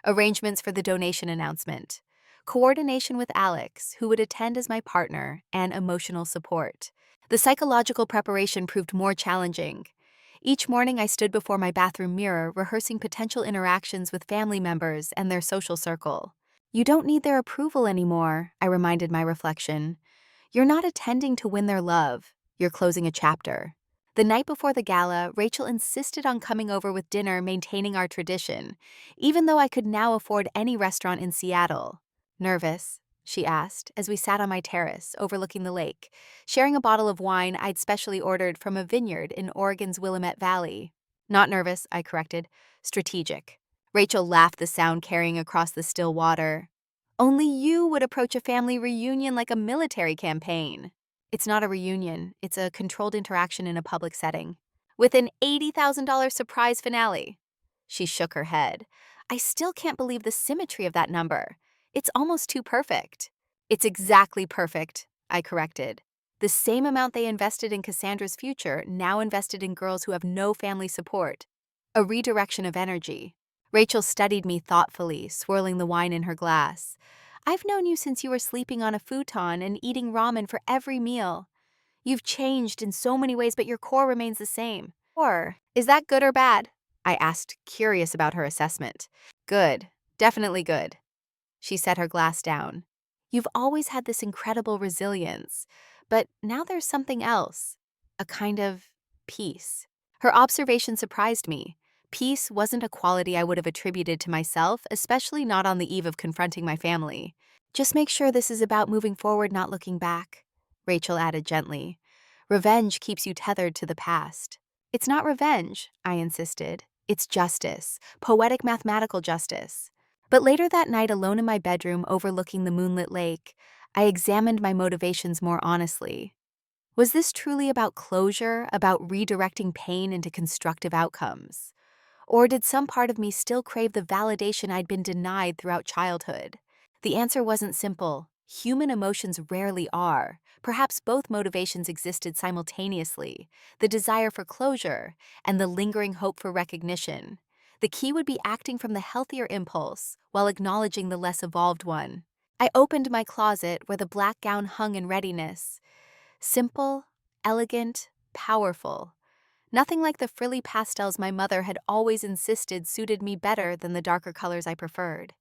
arrangements for the donation announcement, coordination with Alex, who would attend as my partner, and emotional support. The psychological preparation proved more challenging. Each morning I stood before my bathroom mirror rehearsing potential interactions with family members and their social circle. You don't need their approval anymore, I reminded my reflection. You're not attending to win their love, you're closing a chapter. The night before the gala, Rachel insisted on coming over with dinner, maintaining our tradition, even though I could now afford any restaurant in Seattle. Nervous? She asked, as we sat on my terrace, overlooking the lake, sharing a bottle of wine I'd specially ordered from a vineyard in Oregon's Willamette Valley. Not nervous, I corrected. Strategic. Rachel laughed, the sound carrying across the still water. Only you would approach a family reunion like a military campaign. It's not a reunion, it's a controlled interaction in a public setting. With an $80,000 surprise finale. She shook her head. I still can't believe the symmetry of that number. It's almost too perfect. It's exactly perfect, I corrected. The same amount they invested in Cassandra's future, now invested in girls who have no family support. A redirection of energy. Rachel studied me thoughtfully, swirling the wine in her glass. I've known you since you were sleeping on a futon and eating ramen for every meal. You've changed in so many ways, but your core remains the same. Or, is that good or bad? I asked, curious about her assessment. Good. Definitely good. She set her glass down. You've always had this incredible resilience, but now there's something else. A kind of peace. Her observation surprised me. Peace wasn't a quality I would have attributed to myself, especially not on the eve of confronting my family. Just make sure this is about moving forward, not looking back, Rachel added gently. Revenge keeps you tethered to the past. It's not revenge, I insisted. It's justice, poetic mathematical justice. But later that night, alone in my bedroom overlooking the moonlit lake, I examined my motivations more honestly. Was this truly about closure, about redirecting pain into constructive outcomes? Or did some part of me still crave the validation I'd been denied throughout childhood? The answer wasn't simple. Human emotions rarely are. Perhaps both motivations existed simultaneously, the desire for closure and the lingering hope for recognition. The key would be acting from the healthier impulse while acknowledging the less evolved one. I opened my closet where the black gown hung in readiness. Simple, elegant, powerful. Nothing like the frilly pastels my mother had always insisted suited me better than the darker colors I preferred.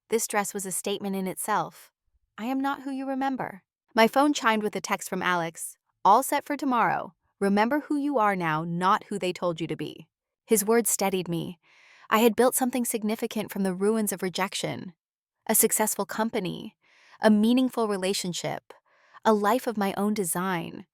This dress was a statement in itself. I am not who you remember. My phone chimed with a text from Alex. All set for tomorrow. Remember who you are now, not who they told you to be. His words steadied me. I had built something significant from the ruins of rejection. A successful company, a meaningful relationship, a life of my own design.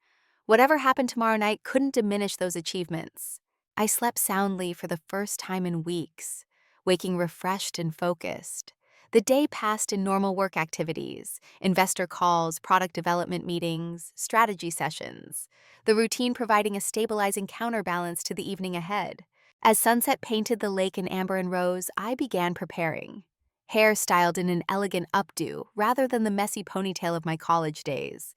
Whatever happened tomorrow night couldn't diminish those achievements. I slept soundly for the first time in weeks, waking refreshed and focused. The day passed in normal work activities, investor calls, product development meetings, strategy sessions, the routine providing a stabilizing counterbalance to the evening ahead. As sunset painted the lake in amber and rose, I began preparing. Hair styled in an elegant updo rather than the messy ponytail of my college days.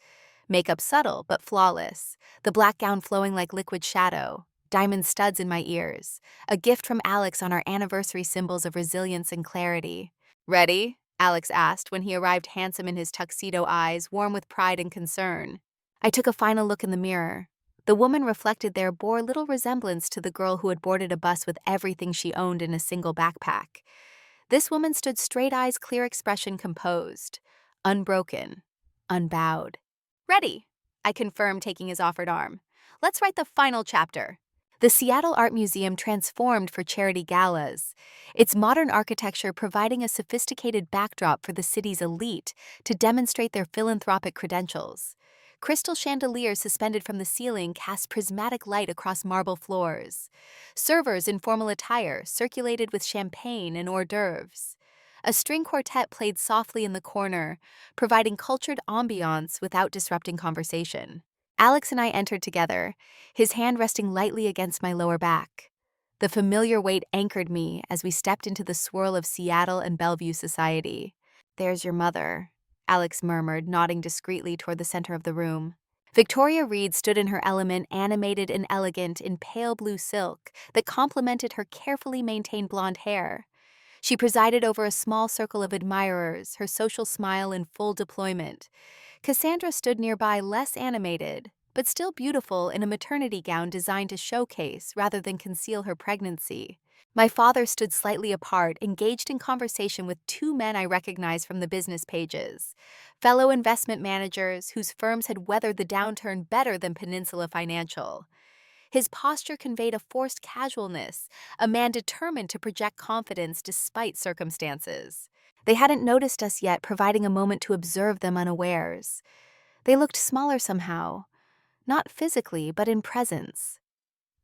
Makeup subtle but flawless, the black gown flowing like liquid shadow, diamond studs in my ears, a gift from Alex on our anniversary, symbols of resilience and clarity. "Ready?" Alex asked when he arrived, handsome in his tuxedo, eyes warm with pride and concern. I took a final look in the mirror. The woman reflected there bore little resemblance to the girl who had boarded a bus with everything she owned in a single backpack. This woman stood straight eyes, clear expression, composed, unbroken, unbowed. "Ready," I confirmed, taking his offered arm. "Let's write the final chapter." The Seattle Art Museum transformed for charity galas, its modern architecture providing a sophisticated backdrop for the city's elite to demonstrate their philanthropic credentials. Crystal chandeliers suspended from the ceiling cast prismatic light across marble floors. Servers in formal attire circulated with champagne and hors d'oeuvres. A string quartet played softly in the corner, providing cultured ambiance without disrupting conversation. Alex and I entered together, his hand resting lightly against my lower back. The familiar weight anchored me as we stepped into the swirl of Seattle and Bellevue society. "There's your mother," Alex murmured, nodding discreetly toward the center of the room. Victoria Reed stood in her element, animated and elegant in pale blue silk that complemented her carefully maintained blonde hair. She presided over a small circle of admirers, her social smile in full deployment. Cassandra stood nearby, less animated, but still beautiful in a maternity gown designed to showcase rather than conceal her pregnancy. My father stood slightly apart, engaged in conversation with two men I recognized from the business pages, fellow investment managers whose firms had weathered the downturn better than Peninsula Financial. His posture conveyed a forced casualness, a man determined to project confidence despite circumstances. They hadn't noticed us yet, providing a moment to observe them unawares. They looked smaller somehow, not physically, but in presence.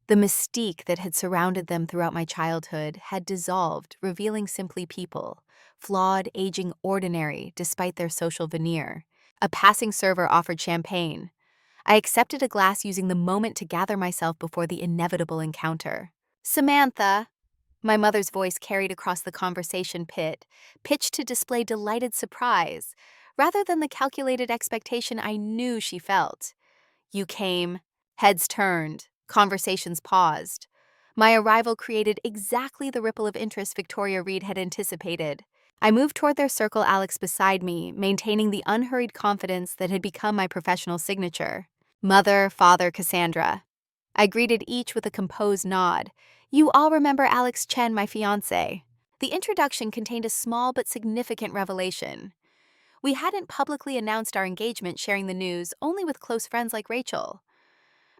The mystique that had surrounded them throughout my childhood had dissolved, revealing simply people, flawed, aging, ordinary, despite their social veneer. A passing server offered champagne. I accepted a glass, using the moment to gather myself before the inevitable encounter. "Samantha," my mother's voice carried across the conversation pit, pitched to display delighted surprise, rather than the calculated expectation I knew she felt. "You came." Heads turned, conversations paused. My arrival created exactly the ripple of interest Victoria Reed had anticipated. I moved toward their circle, Alex beside me, maintaining the unhurried confidence that had become my professional signature. "Mother, father, Cassandra." I greeted each with a composed nod. "You all remember Alex Chen, my fiancé." The introduction contained a small but significant revelation. We hadn't publicly announced our engagement, sharing the news only with close friends like Rachel.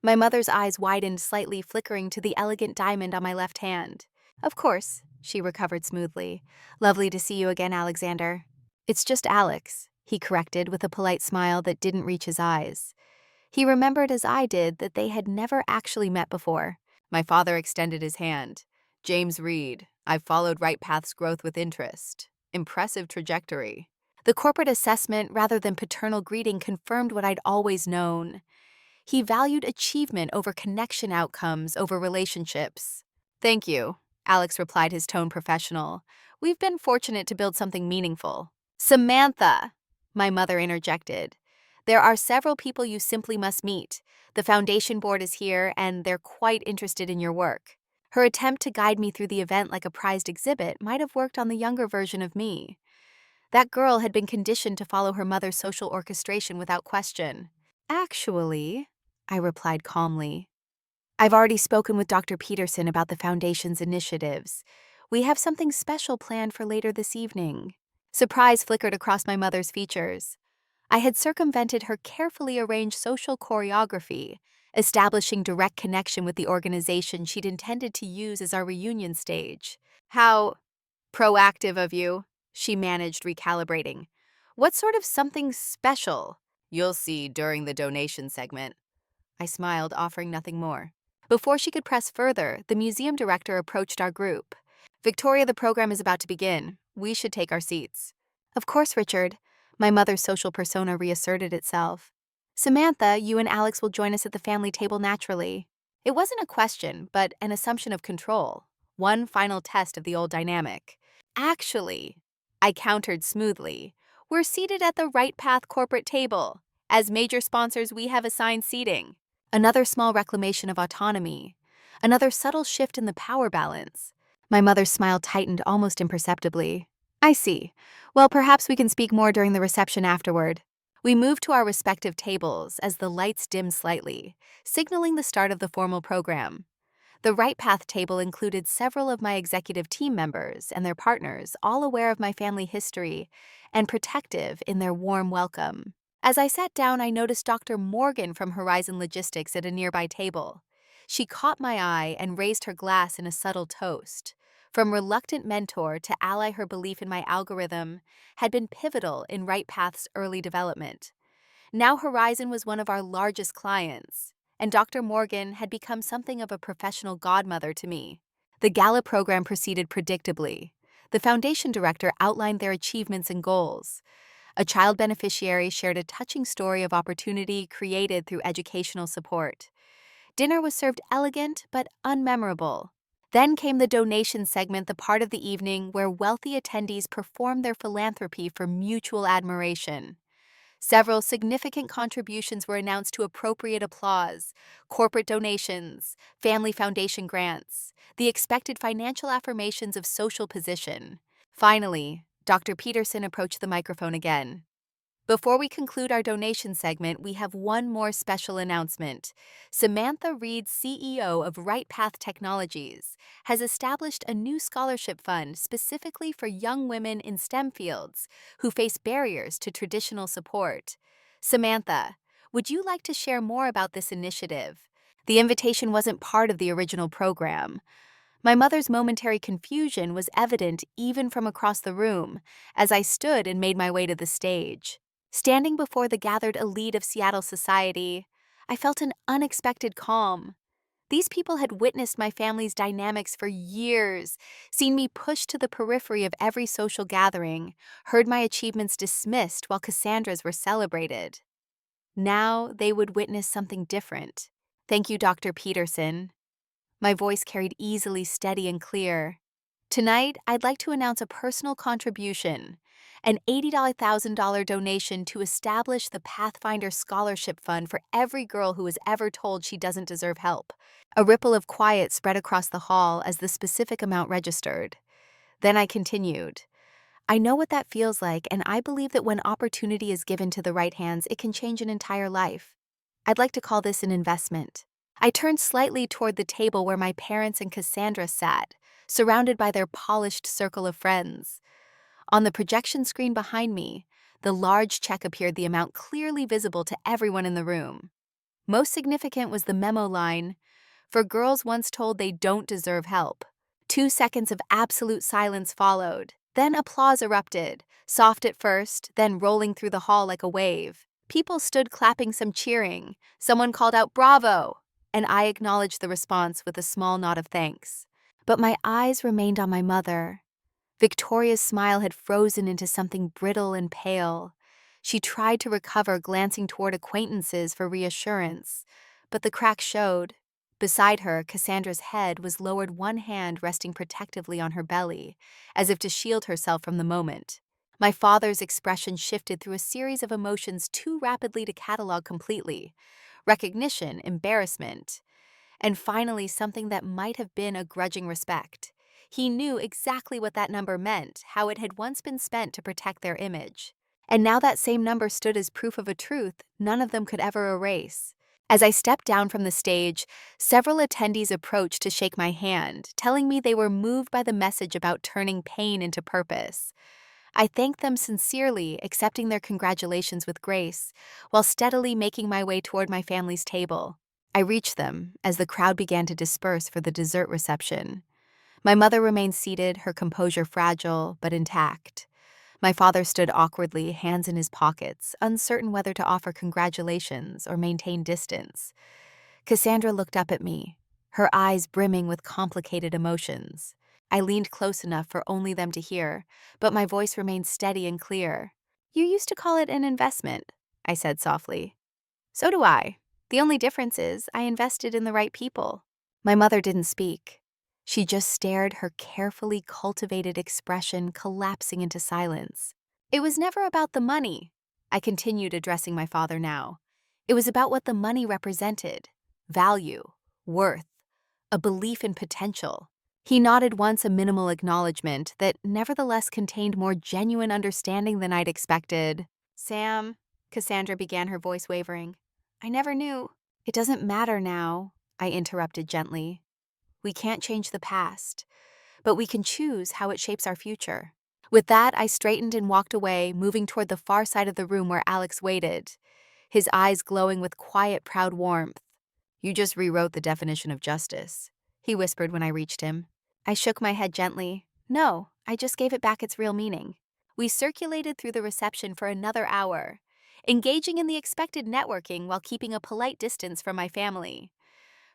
My mother's eyes widened slightly, flickering to the elegant diamond on my left hand. "Of course," she recovered smoothly. "Lovely to see you again, Alexander." "It's just Alex," he corrected with a polite smile that didn't reach his eyes. He remembered, as I did, that they had never actually met before. My father extended his hand. "James Reed. I've followed Right Path's growth with interest. Impressive trajectory." The corporate assessment, rather than paternal greeting, confirmed what I'd always known. He valued achievement over connection, outcomes over relationships. "Thank you," Alex replied, his tone professional. "We've been fortunate to build something meaningful." "Samantha," my mother interjected. "There are several people you simply must meet. The foundation board is here, and they're quite interested in your work." Her attempt to guide me through the event like a prized exhibit might have worked on the younger version of me. That girl had been conditioned to follow her mother's social orchestration without question. "Actually," I replied calmly, "I've already spoken with Dr. Peterson about the Foundation's initiatives. We have something special planned for later this evening." Surprise flickered across my mother's features. I had circumvented her carefully arranged social choreography, establishing direct connection with the organization she'd intended to use as our reunion stage. "How proactive of you," she managed, recalibrating. "What sort of something special?" "You'll see during the donation segment." I smiled, offering nothing more. Before she could press further, the museum director approached our group. "Victoria, the program is about to begin. We should take our seats. Of course, Richard. My mother's social persona reasserted itself. Samantha, you and Alex will join us at the family table naturally. It wasn't a question, but an assumption of control. One final test of the old dynamic. Actually, I countered smoothly, we're seated at the Right Path corporate table. As major sponsors, we have assigned seating. Another small reclamation of autonomy. Another subtle shift in the power balance. My mother's smile tightened almost imperceptibly. I see. Well, perhaps we can speak more during the reception afterward. We moved to our respective tables as the lights dimmed slightly, signaling the start of the formal program. The Right Path table included several of my executive team members and their partners, all aware of my family history and protective in their warm welcome. As I sat down, I noticed Dr. Morgan from Horizon Logistics at a nearby table. She caught my eye and raised her glass in a subtle toast. From reluctant mentor to ally, her belief in my algorithm had been pivotal in Right Path's early development. Now Horizon was one of our largest clients, and Dr. Morgan had become something of a professional godmother to me. The gala program proceeded predictably. The foundation director outlined their achievements and goals. A child beneficiary shared a touching story of opportunity created through educational support. Dinner was served elegant but unmemorable. Then came the donation segment, the part of the evening where wealthy attendees performed their philanthropy for mutual admiration. Several significant contributions were announced to appropriate applause: corporate donations, family foundation grants, the expected financial affirmations of social position. Finally, Dr. Peterson approached the microphone again. Before we conclude our donation segment, we have one more special announcement. Samantha Reed, CEO of Right Path Technologies, has established a new scholarship fund specifically for young women in STEM fields who face barriers to traditional support. Samantha, would you like to share more about this initiative? The invitation wasn't part of the original program. My mother's momentary confusion was evident even from across the room as I stood and made my way to the stage. Standing before the gathered elite of Seattle society, I felt an unexpected calm. These people had witnessed my family's dynamics for years, seen me pushed to the periphery of every social gathering, heard my achievements dismissed while Cassandra's were celebrated. Now they would witness something different. Thank you, Dr. Peterson. My voice carried easily, steady, and clear. Tonight, I'd like to announce a personal contribution, an $80,000 donation to establish the Pathfinder Scholarship Fund for every girl who was ever told she doesn't deserve help. A ripple of quiet spread across the hall as the specific amount registered. Then I continued. I know what that feels like, and I believe that when opportunity is given to the right hands, it can change an entire life. I'd like to call this an investment. I turned slightly toward the table where my parents and Cassandra sat, surrounded by their polished circle of friends. On the projection screen behind me, the large check appeared, the amount clearly visible to everyone in the room. Most significant was the memo line, "For girls once told they don't deserve help." 2 seconds of absolute silence followed. Then applause erupted, soft at first, then rolling through the hall like a wave. People stood clapping, some cheering. Someone called out, "Bravo!" And I acknowledged the response with a small nod of thanks. But my eyes remained on my mother. Victoria's smile had frozen into something brittle and pale. She tried to recover, glancing toward acquaintances for reassurance, but the crack showed. Beside her, Cassandra's head was lowered, one hand resting protectively on her belly, as if to shield herself from the moment. My father's expression shifted through a series of emotions too rapidly to catalog completely: recognition, embarrassment, and finally something that might have been a grudging respect. He knew exactly what that number meant, how it had once been spent to protect their image. And now that same number stood as proof of a truth none of them could ever erase. As I stepped down from the stage, several attendees approached to shake my hand, telling me they were moved by the message about turning pain into purpose. I thanked them sincerely, accepting their congratulations with grace, while steadily making my way toward my family's table. I reached them as the crowd began to disperse for the dessert reception. My mother remained seated, her composure fragile but intact. My father stood awkwardly, hands in his pockets, uncertain whether to offer congratulations or maintain distance. Cassandra looked up at me, her eyes brimming with complicated emotions. I leaned close enough for only them to hear, but my voice remained steady and clear. You used to call it an investment, I said softly. So do I. The only difference is I invested in the right people. My mother didn't speak. She just stared, her carefully cultivated expression collapsing into silence. It was never about the money, I continued, addressing my father now. It was about what the money represented: value, worth, a belief in potential. He nodded once, a minimal acknowledgement that nevertheless contained more genuine understanding than I'd expected. Sam, Cassandra began, her voice wavering. I never knew. It doesn't matter now, I interrupted gently. We can't change the past, but we can choose how it shapes our future. With that, I straightened and walked away, moving toward the far side of the room where Alex waited, his eyes glowing with quiet, proud warmth. You just rewrote the definition of justice, he whispered when I reached him. I shook my head gently. No, I just gave it back its real meaning. We circulated through the reception for another hour, engaging in the expected networking while keeping a polite distance from my family.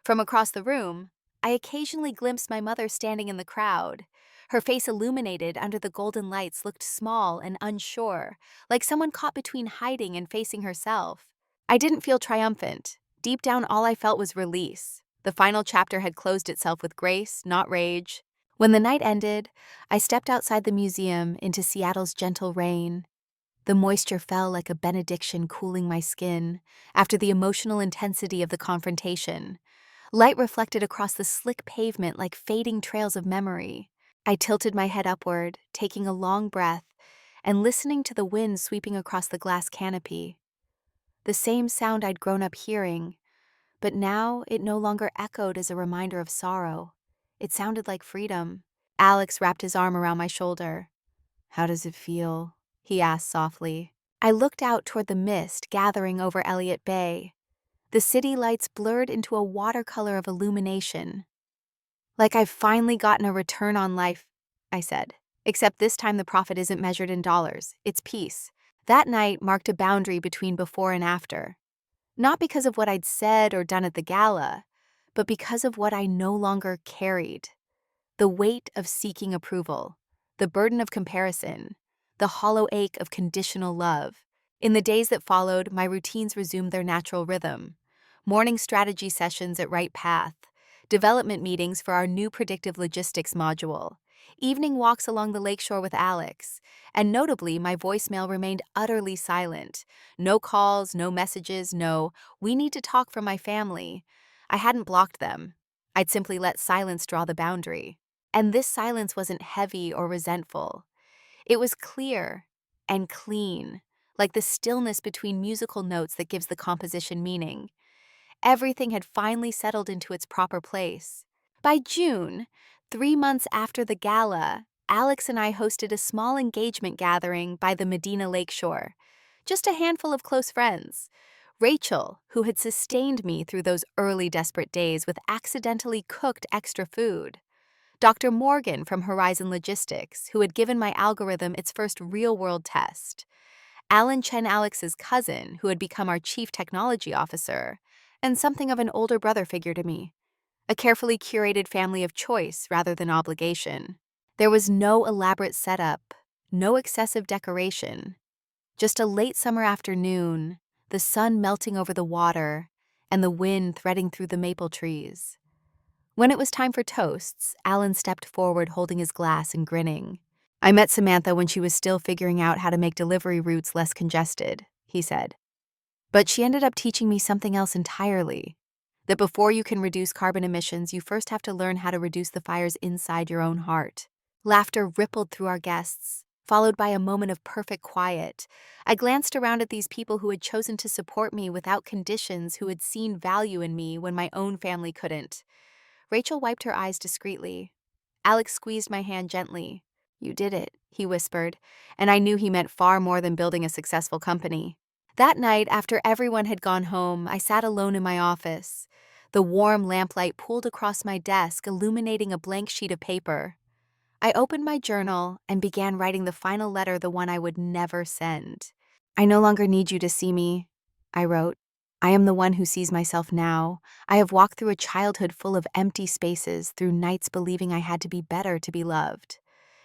From across the room, I occasionally glimpsed my mother standing in the crowd. Her face, illuminated under the golden lights, looked small and unsure, like someone caught between hiding and facing herself. I didn't feel triumphant. Deep down, all I felt was release. The final chapter had closed itself with grace, not rage. When the night ended, I stepped outside the museum into Seattle's gentle rain. The moisture fell like a benediction, cooling my skin after the emotional intensity of the confrontation. Light reflected across the slick pavement like fading trails of memory. I tilted my head upward, taking a long breath and listening to the wind sweeping across the glass canopy. The same sound I'd grown up hearing, but now it no longer echoed as a reminder of sorrow. It sounded like freedom. Alex wrapped his arm around my shoulder. How does it feel? He asked softly. I looked out toward the mist gathering over Elliott Bay. The city lights blurred into a watercolor of illumination. Like I've finally gotten a return on life, I said. Except this time the profit isn't measured in dollars, it's peace. That night marked a boundary between before and after. Not because of what I'd said or done at the gala, but because of what I no longer carried. The weight of seeking approval, the burden of comparison, the hollow ache of conditional love. In the days that followed, my routines resumed their natural rhythm. Morning strategy sessions at Right Path, development meetings for our new predictive logistics module, evening walks along the lakeshore with Alex, and notably, my voicemail remained utterly silent. No calls, no messages, no, we need to talk from my family. I hadn't blocked them. I'd simply let silence draw the boundary. And this silence wasn't heavy or resentful. It was clear and clean, like the stillness between musical notes that gives the composition meaning. Everything had finally settled into its proper place. By June, 3 months after the gala, Alex and I hosted a small engagement gathering by the Medina Lakeshore. Just a handful of close friends. Rachel, who had sustained me through those early desperate days with accidentally cooked extra food. Dr. Morgan from Horizon Logistics, who had given my algorithm its first real-world test. Alan Chen, Alex's cousin, who had become our chief technology officer, and something of an older brother figure to me. A carefully curated family of choice rather than obligation. There was no elaborate setup, no excessive decoration. Just a late summer afternoon, the sun melting over the water, and the wind threading through the maple trees. When it was time for toasts, Alan stepped forward holding his glass and grinning. I met Samantha when she was still figuring out how to make delivery routes less congested, he said. But she ended up teaching me something else entirely. That before you can reduce carbon emissions, you first have to learn how to reduce the fires inside your own heart. Laughter rippled through our guests, followed by a moment of perfect quiet. I glanced around at these people who had chosen to support me without conditions, who had seen value in me when my own family couldn't. Rachel wiped her eyes discreetly. Alex squeezed my hand gently. You did it, he whispered, and I knew he meant far more than building a successful company. That night, after everyone had gone home, I sat alone in my office. The warm lamplight pooled across my desk, illuminating a blank sheet of paper. I opened my journal and began writing the final letter, the one I would never send. I no longer need you to see me, I wrote. I am the one who sees myself now. I have walked through a childhood full of empty spaces, through nights believing I had to be better to be loved.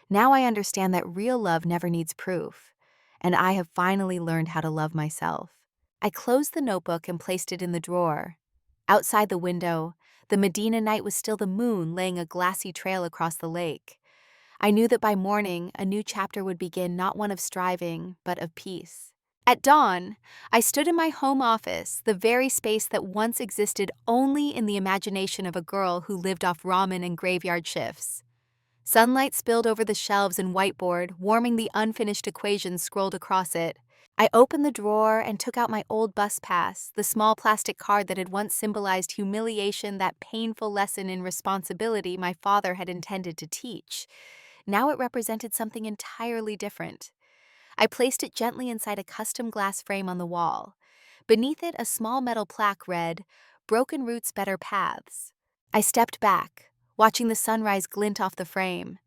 Now I understand that real love never needs proof, and I have finally learned how to love myself. I closed the notebook and placed it in the drawer. Outside the window, the Medina night was still the moon laying a glassy trail across the lake. I knew that by morning, a new chapter would begin, not one of striving, but of peace. At dawn, I stood in my home office, the very space that once existed only in the imagination of a girl who lived off ramen and graveyard shifts. Sunlight spilled over the shelves and whiteboard, warming the unfinished equations scrolled across it. I opened the drawer and took out my old bus pass, the small plastic card that had once symbolized humiliation, that painful lesson in responsibility my father had intended to teach. Now it represented something entirely different. I placed it gently inside a custom glass frame on the wall. Beneath it, a small metal plaque read, "Broken Roots, Better Paths." I stepped back, watching the sunrise glint off the frame.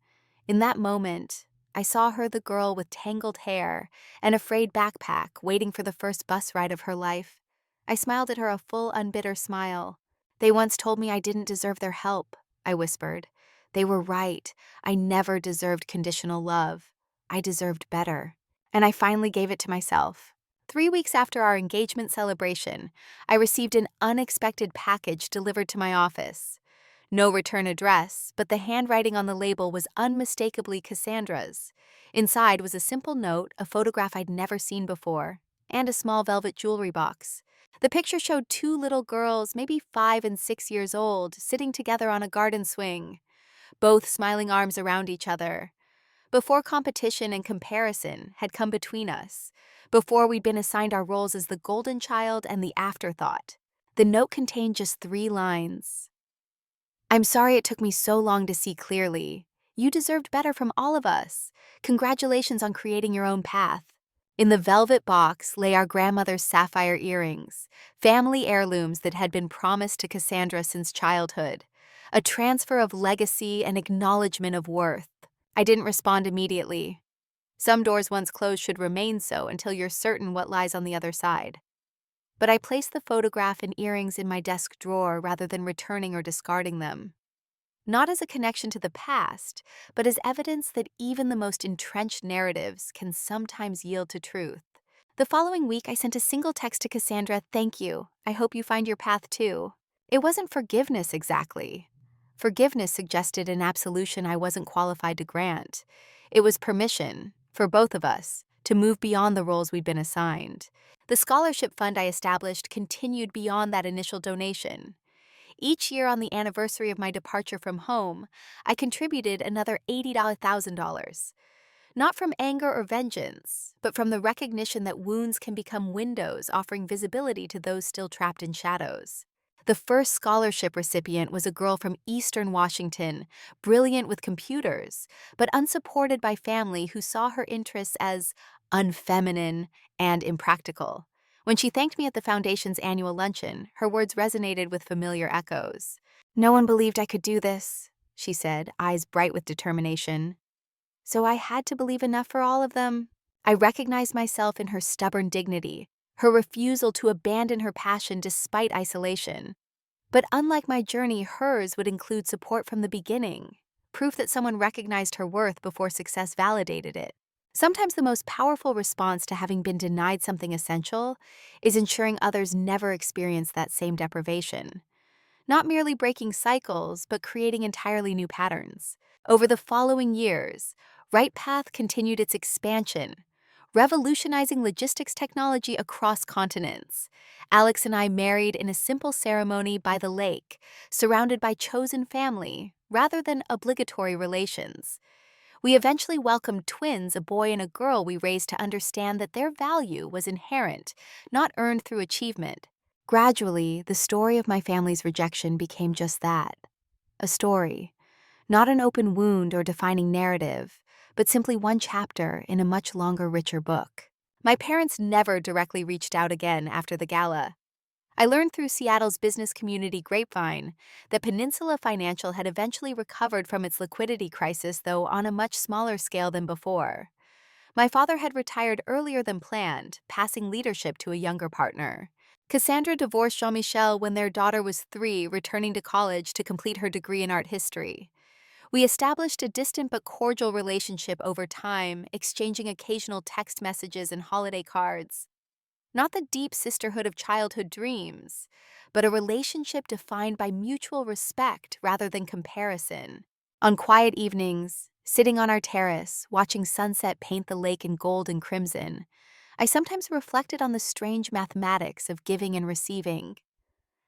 In that moment, I saw her, the girl with tangled hair and a frayed backpack, waiting for the first bus ride of her life. I smiled at her, a full, unbitter smile. "They once told me I didn't deserve their help," I whispered. "They were right. I never deserved conditional love. I deserved better." And I finally gave it to myself. 3 weeks after our engagement celebration, I received an unexpected package delivered to my office. No return address, but the handwriting on the label was unmistakably Cassandra's. Inside was a simple note, a photograph I'd never seen before, and a small velvet jewelry box. The picture showed two little girls, maybe 5 and 6 years old, sitting together on a garden swing, both smiling, arms around each other. Before competition and comparison had come between us, before we'd been assigned our roles as the golden child and the afterthought, the note contained just 3 lines. "I'm sorry it took me so long to see clearly. You deserved better from all of us. Congratulations on creating your own path." In the velvet box lay our grandmother's sapphire earrings, family heirlooms that had been promised to Cassandra since childhood, a transfer of legacy and acknowledgement of worth. I didn't respond immediately. Some doors once closed should remain so until you're certain what lies on the other side. But I placed the photograph and earrings in my desk drawer rather than returning or discarding them. Not as a connection to the past, but as evidence that even the most entrenched narratives can sometimes yield to truth. The following week, I sent a single text to Cassandra: "Thank you. I hope you find your path too." It wasn't forgiveness exactly. Forgiveness suggested an absolution I wasn't qualified to grant. It was permission, for both of us, to move beyond the roles we'd been assigned. The scholarship fund I established continued beyond that initial donation. Each year on the anniversary of my departure from home, I contributed another $80,000. Not from anger or vengeance, but from the recognition that wounds can become windows offering visibility to those still trapped in shadows. The first scholarship recipient was a girl from Eastern Washington, brilliant with computers, but unsupported by family who saw her interests as unfeminine and impractical. When she thanked me at the foundation's annual luncheon, her words resonated with familiar echoes. "No one believed I could do this," she said, eyes bright with determination. So I had to believe enough for all of them. I recognized myself in her stubborn dignity, her refusal to abandon her passion despite isolation. But unlike my journey, hers would include support from the beginning, proof that someone recognized her worth before success validated it. Sometimes the most powerful response to having been denied something essential is ensuring others never experience that same deprivation. Not merely breaking cycles, but creating entirely new patterns. Over the following years, RightPath continued its expansion, revolutionizing logistics technology across continents. Alex and I married in a simple ceremony by the lake, surrounded by chosen family, rather than obligatory relations. We eventually welcomed twins, a boy and a girl we raised to understand that their value was inherent, not earned through achievement. Gradually, the story of my family's rejection became just that, a story, not an open wound or defining narrative, but simply one chapter in a much longer, richer book. My parents never directly reached out again after the gala. I learned through Seattle's business community grapevine that Peninsula Financial had eventually recovered from its liquidity crisis, though on a much smaller scale than before. My father had retired earlier than planned, passing leadership to a younger partner. Cassandra divorced Jean Michel when their daughter was 3, returning to college to complete her degree in art history. We established a distant but cordial relationship over time, exchanging occasional text messages and holiday cards. Not the deep sisterhood of childhood dreams, but a relationship defined by mutual respect rather than comparison. On quiet evenings, sitting on our terrace, watching sunset paint the lake in gold and crimson, I sometimes reflected on the strange mathematics of giving and receiving.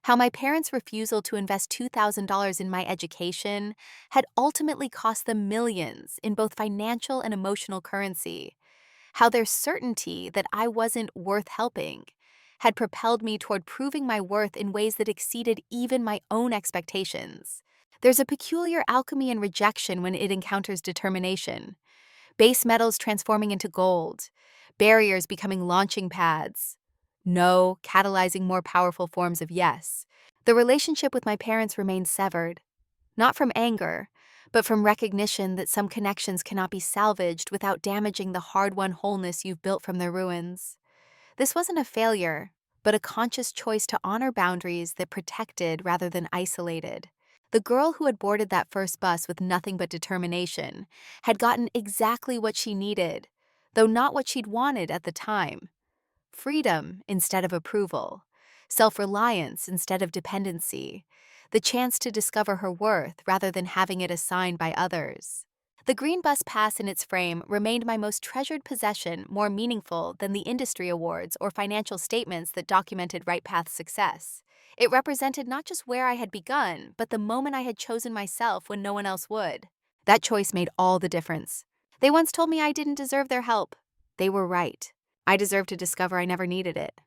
How my parents' refusal to invest $2,000 in my education had ultimately cost them millions in both financial and emotional currency. How their certainty that I wasn't worth helping had propelled me toward proving my worth in ways that exceeded even my own expectations. There's a peculiar alchemy in rejection when it encounters determination. Base metals transforming into gold, barriers becoming launching pads, no catalyzing more powerful forms of yes. The relationship with my parents remained severed, not from anger, but from recognition that some connections cannot be salvaged without damaging the hard-won wholeness you've built from their ruins. This wasn't a failure, but a conscious choice to honor boundaries that protected rather than isolated. The girl who had boarded that first bus with nothing but determination had gotten exactly what she needed, though not what she'd wanted at the time. Freedom instead of approval, self-reliance instead of dependency, the chance to discover her worth rather than having it assigned by others. The green bus pass in its frame remained my most treasured possession, more meaningful than the industry awards or financial statements that documented RightPath's success. It represented not just where I had begun, but the moment I had chosen myself when no one else would. That choice made all the difference. They once told me I didn't deserve their help. They were right. I deserved to discover I never needed it.